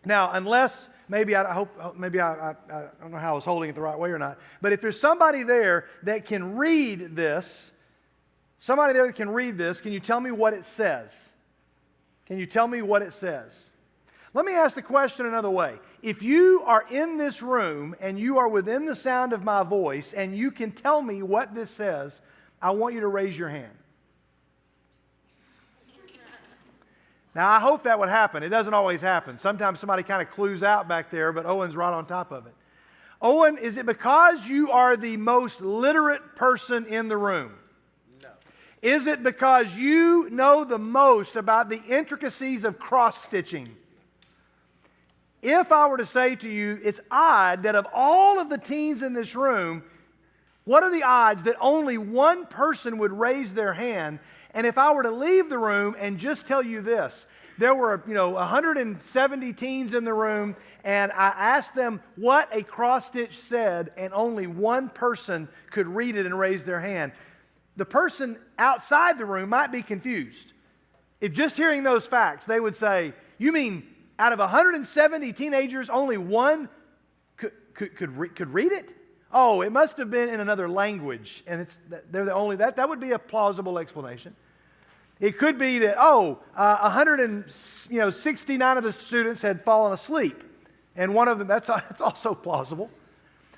Now, unless maybe I don't know how I was holding it the right way or not, but if there's somebody there that can read this, can you tell me what it says? Can you tell me what it says? Let me ask the question another way. If you are in this room and you are within the sound of my voice and you can tell me what this says, I want you to raise your hand. Now, I hope that would happen. It doesn't always happen. Sometimes somebody kind of clues out back there, but Owen's right on top of it. Owen, is it because you are the most literate person in the room? No. Is it because you know the most about the intricacies of cross-stitching? If I were to say to you, it's odd that of all of the teens in this room, what are the odds that only one person would raise their hand And if I were to leave the room and just tell you this, there were, 170 teens in the room, and I asked them what a cross stitch said, and only one person could read it and raise their hand. The person outside the room might be confused. If just hearing those facts, they would say, you mean out of 170 teenagers, only one could read it? Oh, it must have been in another language, and they're the only, that would be a plausible explanation. It could be that, 169 of the students had fallen asleep, and one of them, that's also plausible.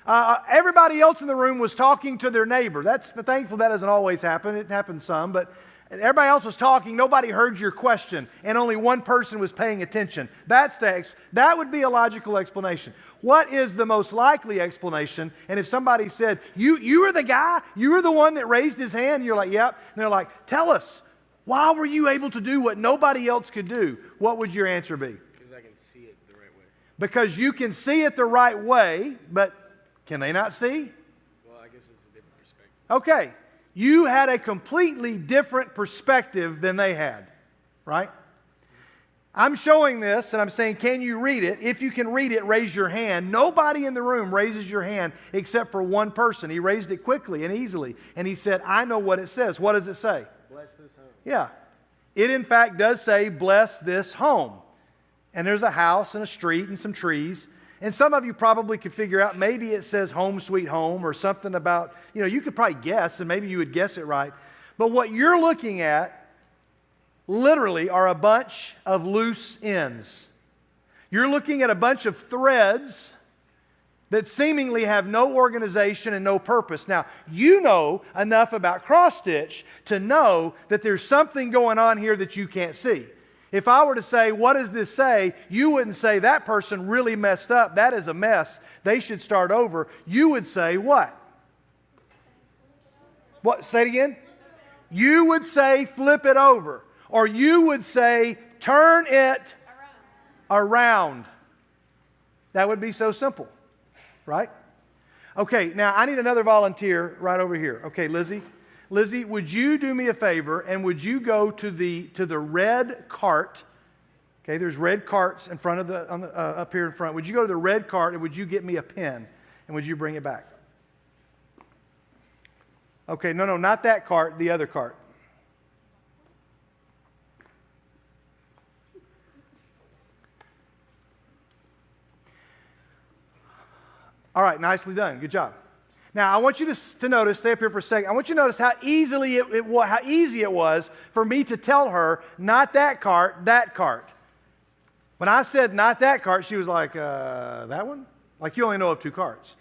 Everybody else in the room was talking to their neighbor. Thankful that doesn't always happen. It happens some, but everybody else was talking. Nobody heard your question, and only one person was paying attention. That would be a logical explanation. What is the most likely explanation? And if somebody said, you were the guy, you were the one that raised his hand, and you're like, yep. And they're like, tell us, why were you able to do what nobody else could do? What would your answer be? Because I can see it the right way. Because you can see it the right way, but can they not see? Well, I guess it's a different perspective. Okay. You had a completely different perspective than they had, right? I'm showing this and I'm saying, can you read it? If you can read it, raise your hand. Nobody in the room raises your hand except for one person. He raised it quickly and easily, and he said, I know what it says. What does it say? Bless this home. Yeah. It in fact does say, bless this home. And there's a house and a street and some trees. And some of you probably could figure out, maybe it says home sweet home or something about, you could probably guess, and maybe you would guess it right. But what you're looking at literally are a bunch of loose ends. You're looking at a bunch of threads that seemingly have no organization and no purpose. Now, you know enough about cross stitch to know that there's something going on here that you can't see. If I were to say, what does this say? You wouldn't say, that person really messed up. That is a mess. They should start over. You would say, what? What? Say it again. You would say, flip it over. Or you would say, turn it around. That would be so simple, right? Okay, now I need another volunteer right over here. Okay, Lizzie. Lizzie, would you do me a favor and would you go to the red cart? Okay, there's red carts in front of up here in front. Would you go to the red cart and would you get me a pen and would you bring it back? Okay, no, not that cart, the other cart. All right, nicely done. Good job. Now, I want you to notice, stay up here for a second. I want you to notice how easy it was for me to tell her, not that cart, that cart. When I said not that cart, she was like, that one? Like you only know of two carts.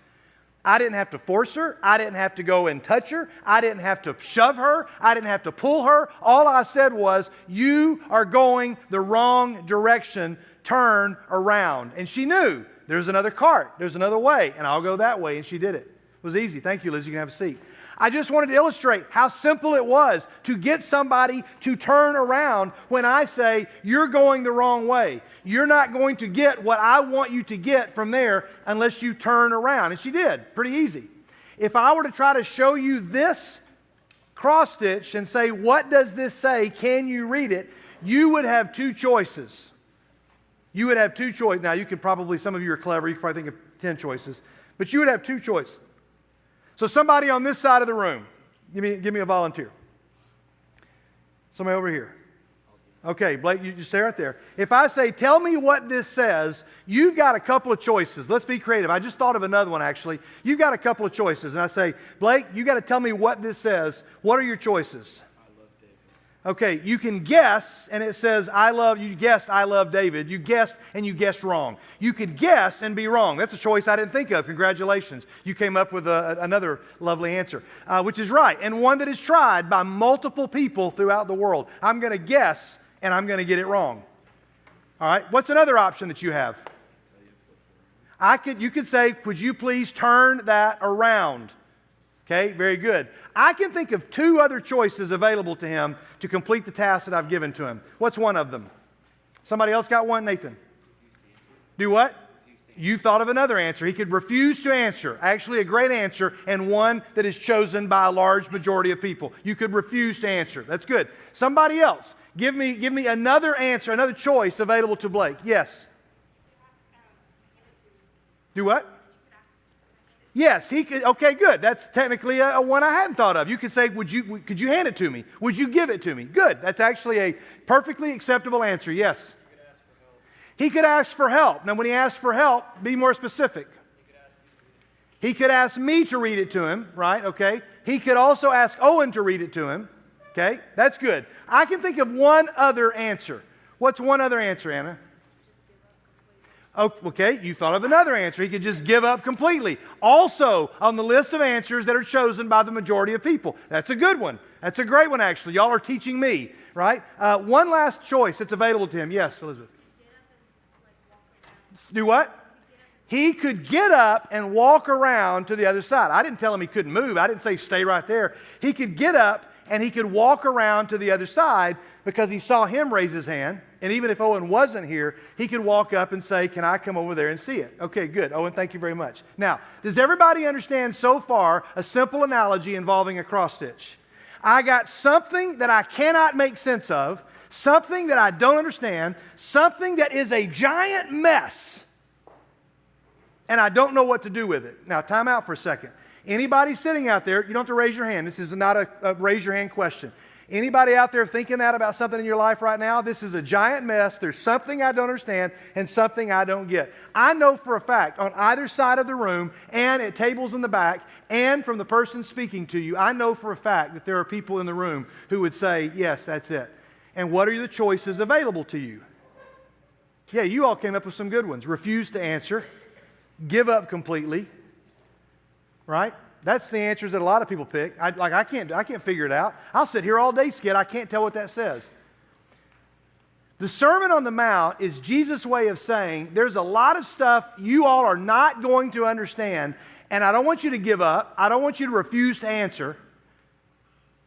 I didn't have to force her. I didn't have to go and touch her. I didn't have to shove her. I didn't have to pull her. All I said was, you are going the wrong direction. Turn around. And she knew there's another cart. There's another way. And I'll go that way. And she did it. It was easy. Thank you, Liz. You can have a seat. I just wanted to illustrate how simple it was to get somebody to turn around when I say, you're going the wrong way. You're not going to get what I want you to get from there unless you turn around. And she did. Pretty easy. If I were to try to show you this cross stitch and say, what does this say? Can you read it? You would have two choices. You would have two choices. Now, you could probably, some of you are clever. You could probably think of 10 choices. But you would have two choices. So somebody on this side of the room, give me a volunteer. Somebody over here. Okay, Blake, you stay right there. If I say, tell me what this says, you've got a couple of choices. Let's be creative. I just thought of another one, actually. You've got a couple of choices. And I say, Blake, you got to tell me what this says. What are your choices? Okay, you can guess, and it says, you guessed, I love David. You guessed, and you guessed wrong. You could guess and be wrong. That's a choice I didn't think of. Congratulations. You came up with another lovely answer, which is right, and one that is tried by multiple people throughout the world. I'm going to guess, and I'm going to get it wrong. All right, what's another option that you have? You could say, could you please turn that around? Okay, very good. I can think of two other choices available to him to complete the task that I've given to him. What's one of them? Somebody else got one? Nathan? Do what? You thought of another answer. He could refuse to answer. Actually, a great answer, and one that is chosen by a large majority of people. You could refuse to answer. That's good. Somebody else. Give me another answer, another choice available to Blake. Yes. Do what? Yes, he could. Okay, good. That's technically a one I hadn't thought of. You could say, could you hand it to me? Would you give it to me? Good. That's actually a perfectly acceptable answer. Yes. He could ask for help. Now, when he asks for help, be more specific. He could ask me to read it to him, right? Okay. He could also ask Owen to read it to him. Okay. That's good. I can think of one other answer. What's one other answer, Anna? Oh, okay, you thought of another answer. He could just give up completely. Also, on the list of answers that are chosen by the majority of people. That's a good one. That's a great one, actually. Y'all are teaching me, right? One last choice that's available to him. Yes, Elizabeth. Do what? He could get up and walk around to the other side. I didn't tell him he couldn't move. I didn't say stay right there. He could get up and he could walk around to the other side because he saw him raise his hand. And even if Owen wasn't here, he could walk up and say, can I come over there and see it? Okay, good. Owen, thank you very much. Now, does everybody understand so far a simple analogy involving a cross stitch? I got something that I cannot make sense of, something that I don't understand, something that is a giant mess, and I don't know what to do with it. Now, time out for a second. Anybody sitting out there, you don't have to raise your hand. This is not a raise your hand question. Anybody out there thinking that about something in your life right now? This is a giant mess. There's something I don't understand and something I don't get. I know for a fact on either side of the room and at tables in the back and from the person speaking to you, I know for a fact that there are people in the room who would say, yes, that's it. And what are the choices available to you? Yeah, you all came up with some good ones. Refuse to answer. Give up completely. Right? That's the answers that a lot of people pick. I can't figure it out. I'll sit here all day, Skid. I can't tell what that says. The Sermon on the Mount is Jesus' way of saying there's a lot of stuff you all are not going to understand, and I don't want you to give up. I don't want you to refuse to answer.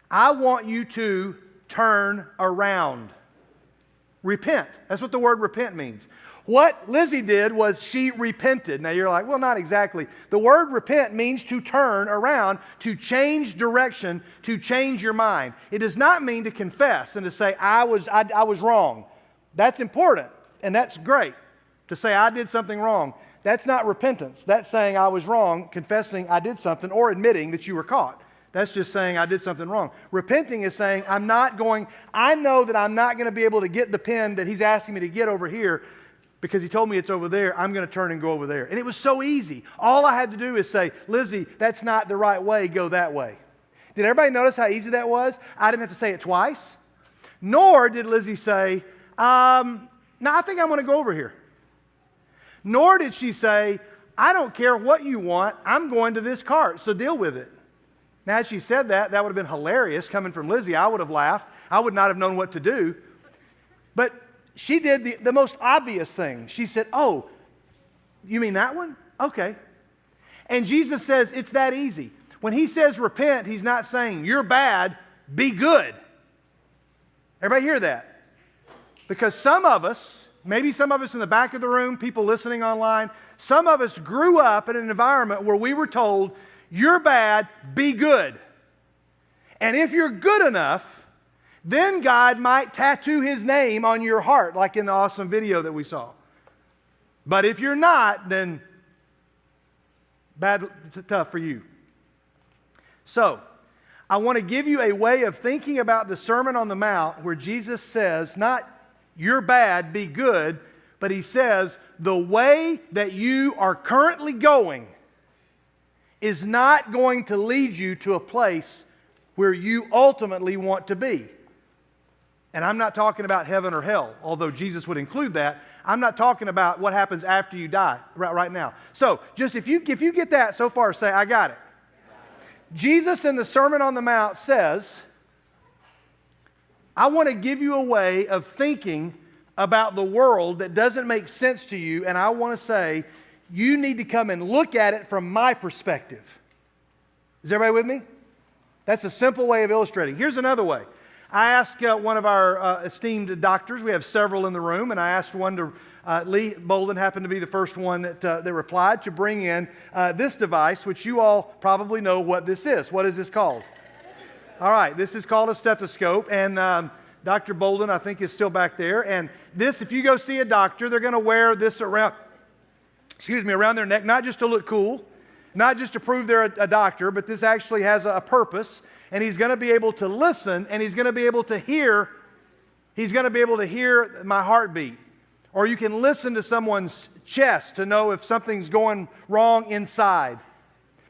I want you to turn around. Repent. That's what the word repent means. What Lizzie did was she repented. Now you're like, well, not exactly. The word repent means to turn around, to change direction, to change your mind. It does not mean to confess and to say, I was wrong. That's important, and that's great. To say, I did something wrong. That's not repentance. That's saying I was wrong, confessing I did something, or admitting that you were caught. That's just saying I did something wrong. Repenting is saying I know that I'm not going to be able to get the pen that he's asking me to get over here, because he told me it's over there, I'm going to turn and go over there. And it was so easy. All I had to do is say, Lizzie, that's not the right way, go that way. Did everybody notice how easy that was? I didn't have to say it twice. Nor did Lizzie say, no, I think I'm going to go over here. Nor did she say, I don't care what you want, I'm going to this cart, so deal with it. Now, had she said that, that would have been hilarious coming from Lizzie. I would have laughed. I would not have known what to do. But she did the most obvious thing. She said, oh, you mean that one? Okay. And Jesus says it's that easy. When he says repent, he's not saying you're bad, be good. Everybody hear that? Because some of us, maybe some of us in the back of the room, people listening online, some of us grew up in an environment where we were told, you're bad, be good. And if you're good enough, then God might tattoo his name on your heart, like in the awesome video that we saw. But if you're not, then tough for you. So, I want to give you a way of thinking about the Sermon on the Mount where Jesus says, not you're bad, be good, but he says, the way that you are currently going is not going to lead you to a place where you ultimately want to be. And I'm not talking about heaven or hell, although Jesus would include that. I'm not talking about what happens after you die right now. So, just if you get that so far, say, I got it. Jesus in the Sermon on the Mount says, I want to give you a way of thinking about the world that doesn't make sense to you, and I want to say, you need to come and look at it from my perspective. Is everybody with me? That's a simple way of illustrating. Here's another way. I asked one of our esteemed doctors, we have several in the room, and I asked one to, Lee Bolden happened to be the first one that replied, to bring in this device, which you all probably know what this is. What is this called? All right, this is called a stethoscope, and Dr. Bolden, I think, is still back there. And this, if you go see a doctor, they're going to wear this around their neck, not just to look cool, not just to prove they're a doctor, but this actually has a purpose. And he's going to be able to listen, and he's going to be able to hear. He's going to be able to hear my heartbeat. Or you can listen to someone's chest to know if something's going wrong inside.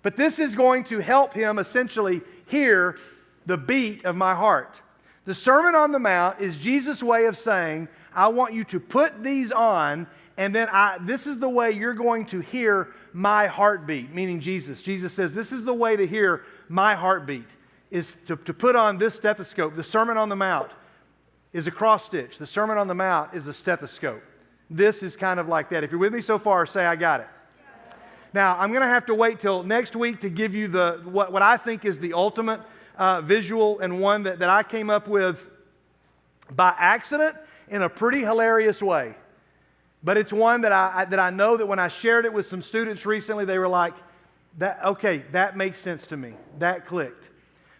But this is going to help him essentially hear the beat of my heart. The Sermon on the Mount is Jesus' way of saying, I want you to put these on, and then this is the way you're going to hear my heartbeat, meaning Jesus. Jesus says, this is the way to hear my heartbeat, is to put on this stethoscope. The Sermon on the Mount is a cross stitch. The Sermon on the Mount is a stethoscope. This is kind of like that. If you're with me so far, say, I got it. Now, I'm going to have to wait till next week to give you what I think is the ultimate visual, and one that I came up with by accident in a pretty hilarious way. But it's one that I know that when I shared it with some students recently, they were like, that makes sense to me. That clicked.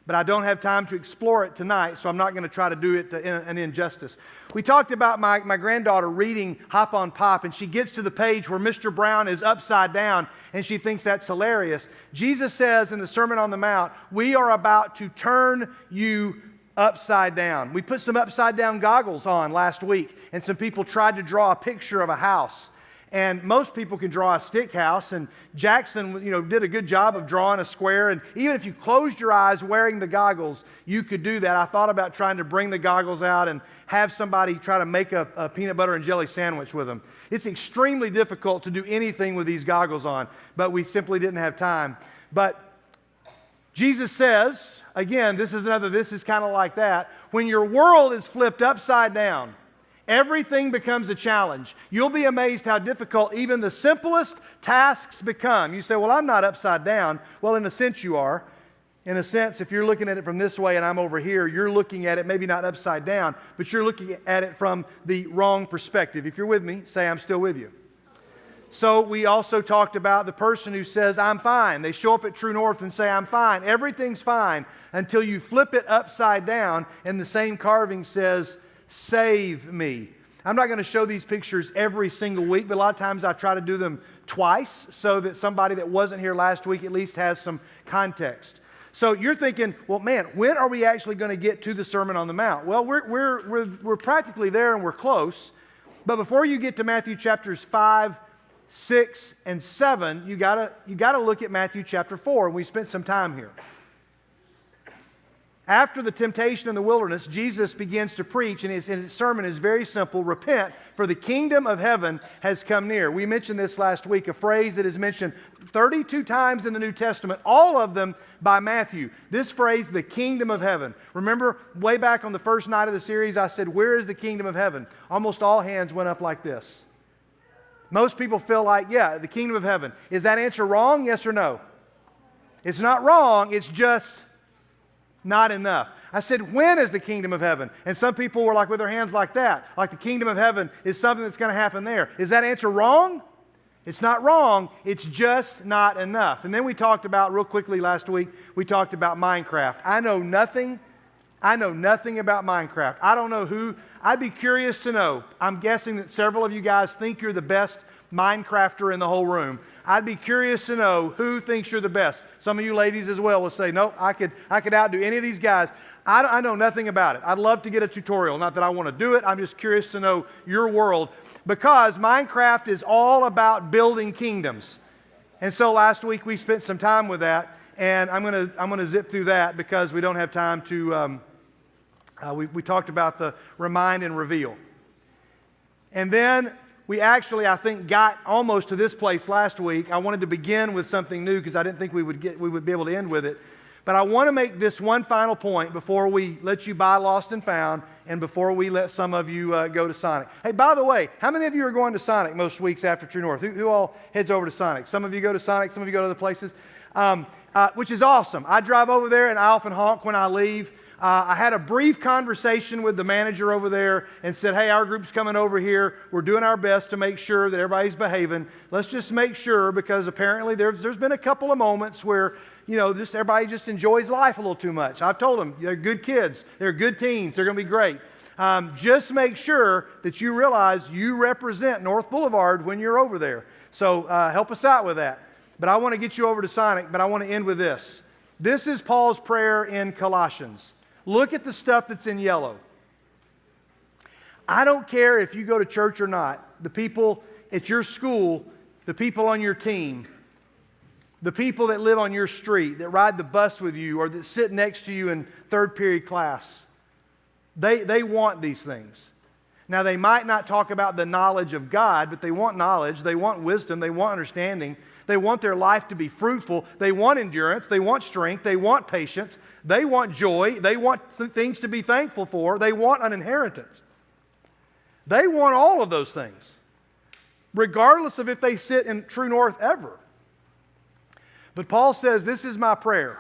But I don't have time to explore it tonight, so I'm not going to try to do it an injustice. We talked about my granddaughter reading Hop on Pop, and she gets to the page where Mr. Brown is upside down, and she thinks that's hilarious. Jesus says in the Sermon on the Mount, we are about to turn you upside down. We put some upside down goggles on last week, and some people tried to draw a picture of a house. And most people can draw a stick house, and Jackson, did a good job of drawing a square. And even if you closed your eyes wearing the goggles, you could do that. I thought about trying to bring the goggles out and have somebody try to make a peanut butter and jelly sandwich with them. It's extremely difficult to do anything with these goggles on, but we simply didn't have time. But Jesus says, again, this is kind of like that. When your world is flipped upside down, everything becomes a challenge. You'll be amazed how difficult even the simplest tasks become. You say, well, I'm not upside down. Well, in a sense you are. In a sense, if you're looking at it from this way and I'm over here, you're looking at it maybe not upside down, but you're looking at it from the wrong perspective. If you're with me, say, I'm still with you. So we also talked about the person who says, I'm fine. They show up at True North and say, I'm fine. Everything's fine until you flip it upside down and the same carving says, save me. I'm not going to show these pictures every single week, but a lot of times I try to do them twice so that somebody that wasn't here last week at least has some context. So you're thinking, well, man, when are we actually going to get to the Sermon on the Mount? Well, we're practically there and we're close. But before you get to Matthew chapters 5, 6, and 7, you gotta look at Matthew chapter 4, and we spent some time here. After the temptation in the wilderness, Jesus begins to preach, and his sermon is very simple. Repent, for the kingdom of heaven has come near. We mentioned this last week, a phrase that is mentioned 32 times in the New Testament, all of them by Matthew. This phrase, the kingdom of heaven. Remember, way back on the first night of the series, I said, where is the kingdom of heaven? Almost all hands went up like this. Most people feel like, yeah, the kingdom of heaven. Is that answer wrong? Yes or no? It's not wrong, it's just not enough. I said, when is the kingdom of heaven? And some people were like with their hands like that, like the kingdom of heaven is something that's going to happen there. Is that answer wrong? It's not wrong, it's just not enough. And then we talked about, real quickly last week, we talked about Minecraft. I know nothing about Minecraft. I don't know who. I'd be curious to know. I'm guessing that several of you guys think you're the best Minecrafter in the whole room. I'd be curious to know who thinks you're the best. Some of you ladies as well will say, nope, I could outdo any of these guys. I know nothing about it. I'd love to get a tutorial. Not that I want to do it. I'm just curious to know your world, because Minecraft is all about building kingdoms. And so last week we spent some time with that, and I'm gonna zip through that because we don't have time to. We talked about the remind and reveal, and then we actually, I think, got almost to this place last week. I wanted to begin with something new because I didn't think we would be able to end with it. But I want to make this one final point before we let you buy Lost and Found and before we let some of you go to Sonic. Hey, by the way, how many of you are going to Sonic most weeks after True North? Who all heads over to Sonic? Some of you go to Sonic, some of you go to other places, which is awesome. I drive over there and I often honk when I leave. I had a brief conversation with the manager over there and said, hey, our group's coming over here. We're doing our best to make sure that everybody's behaving. Let's just make sure, because apparently there's been a couple of moments where, just everybody just enjoys life a little too much. I've told them, they're good kids. They're good teens. They're going to be great. Just make sure that you realize you represent North Boulevard when you're over there. So help us out with that. But I want to get you over to Sonic, but I want to end with this. This is Paul's prayer in Colossians. Look at the stuff that's in yellow. I don't care if you go to church or not, the people at your school, the people on your team, the people that live on your street, that ride the bus with you, or that sit next to you in third period class, they want these things. Now, they might not talk about the knowledge of God, but they want knowledge, they want wisdom, they want understanding. They want their life to be fruitful. They want endurance. They want strength. They want patience. They want joy. They want things to be thankful for. They want an inheritance. They want all of those things, regardless of if they sit in true north ever. But Paul says, this is my prayer.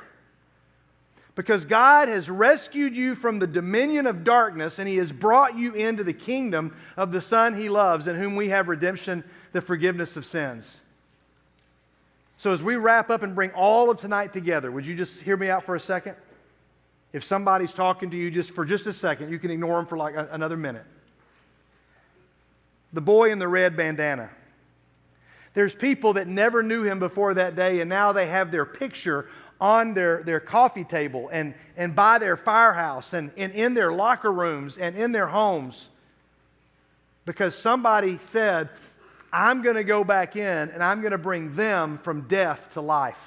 Because God has rescued you from the dominion of darkness, and He has brought you into the kingdom of the Son He loves, in whom we have redemption, the forgiveness of sins. So as we wrap up and bring all of tonight together, would you just hear me out for a second? If somebody's talking to you for just a second, you can ignore them for like another minute. The boy in the red bandana. There's people that never knew him before that day, and now they have their picture on their coffee table and by their firehouse and in their locker rooms and in their homes, because somebody said, I'm going to go back in and I'm going to bring them from death to life.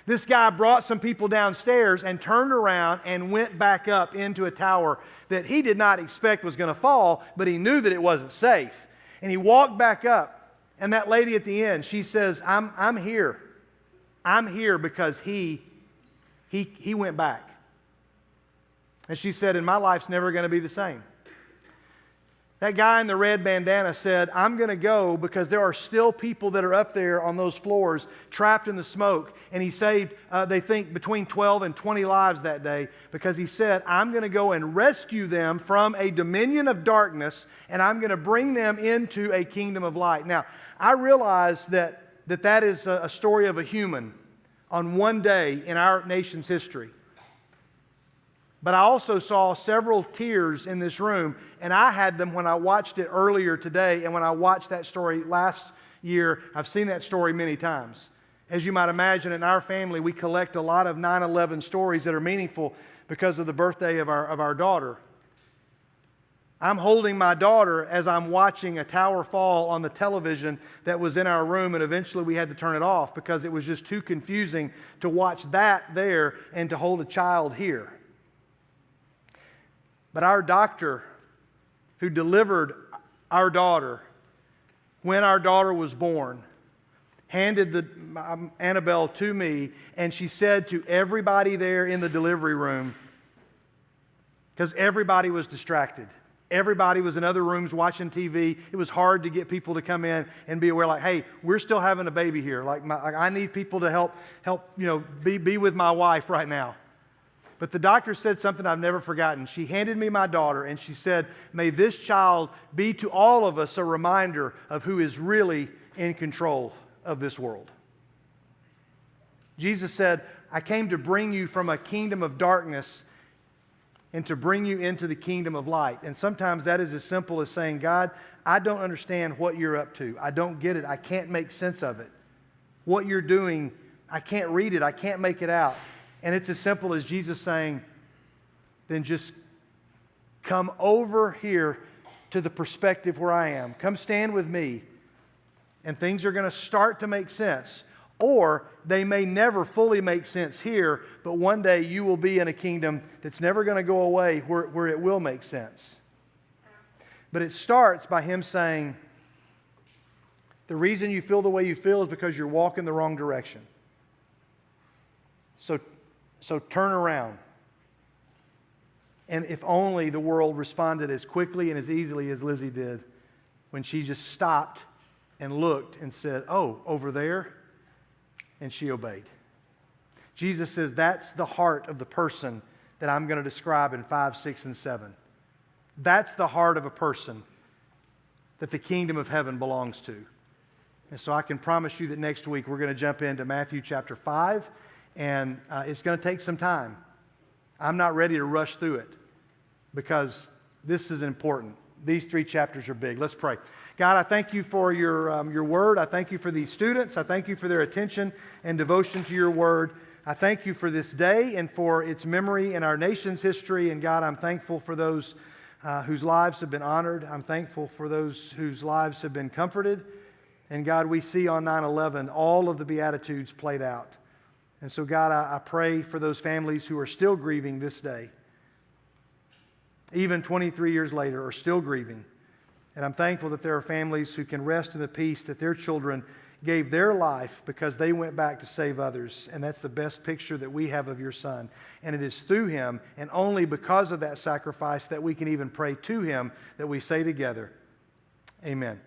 This guy brought some people downstairs and turned around and went back up into a tower that he did not expect was going to fall, but he knew that it wasn't safe. And he walked back up, and that lady at the end, she says, I'm here. I'm here because he went back. And she said, and my life's never going to be the same. That guy in the red bandana said, I'm going to go because there are still people that are up there on those floors trapped in the smoke. And he saved, they think, between 12 and 20 lives that day, because he said, I'm going to go and rescue them from a dominion of darkness, and I'm going to bring them into a kingdom of light. Now, I realize that is a story of a human on one day in our nation's history. But I also saw several tears in this room, and I had them when I watched it earlier today, and when I watched that story last year. I've seen that story many times. As you might imagine, in our family, we collect a lot of 9/11 stories that are meaningful because of the birthday of our daughter. I'm holding my daughter as I'm watching a tower fall on the television that was in our room, and eventually we had to turn it off because it was just too confusing to watch that there and to hold a child here. But our doctor who delivered our daughter when our daughter was born handed Annabelle to me, and she said to everybody there in the delivery room, because everybody was distracted. Everybody was in other rooms watching TV. It was hard to get people to come in and be aware, like, hey, we're still having a baby here. Like I need people to help be with my wife right now. But the doctor said something I've never forgotten. She handed me my daughter, and she said, may this child be to all of us a reminder of who is really in control of this world. Jesus said, I came to bring you from a kingdom of darkness and to bring you into the kingdom of light. And sometimes that is as simple as saying, God, I don't understand what you're up to. I don't get it. I can't make sense of it. What you're doing, I can't read it. I can't make it out. And it's as simple as Jesus saying, then just come over here to the perspective where I am. Come stand with me, and things are going to start to make sense. Or they may never fully make sense here, but one day you will be in a kingdom that's never going to go away where it will make sense. But it starts by Him saying, the reason you feel the way you feel is because you're walking the wrong direction. So turn around. And if only the world responded as quickly and as easily as Lizzie did when she just stopped and looked and said, oh, over there, and she obeyed. Jesus says that's the heart of the person that I'm going to describe in 5, 6, and 7. That's the heart of a person that the kingdom of heaven belongs to. And so I can promise you that next week we're going to jump into Matthew chapter 5, and it's going to take some time. I'm not ready to rush through it because this is important. These 3 chapters are big. Let's pray. God, I thank you for your word. I thank you for these students. I thank you for their attention and devotion to your word. I thank you for this day and for its memory in our nation's history. And God, I'm thankful for those whose lives have been honored. I'm thankful for those whose lives have been comforted. And God, we see on 9/11 all of the Beatitudes played out. And so God, I pray for those families who are still grieving this day, even 23 years later, are still grieving. And I'm thankful that there are families who can rest in the peace that their children gave their life because they went back to save others. And that's the best picture that we have of your Son. And it is through him and only because of that sacrifice that we can even pray to him that we say together, amen.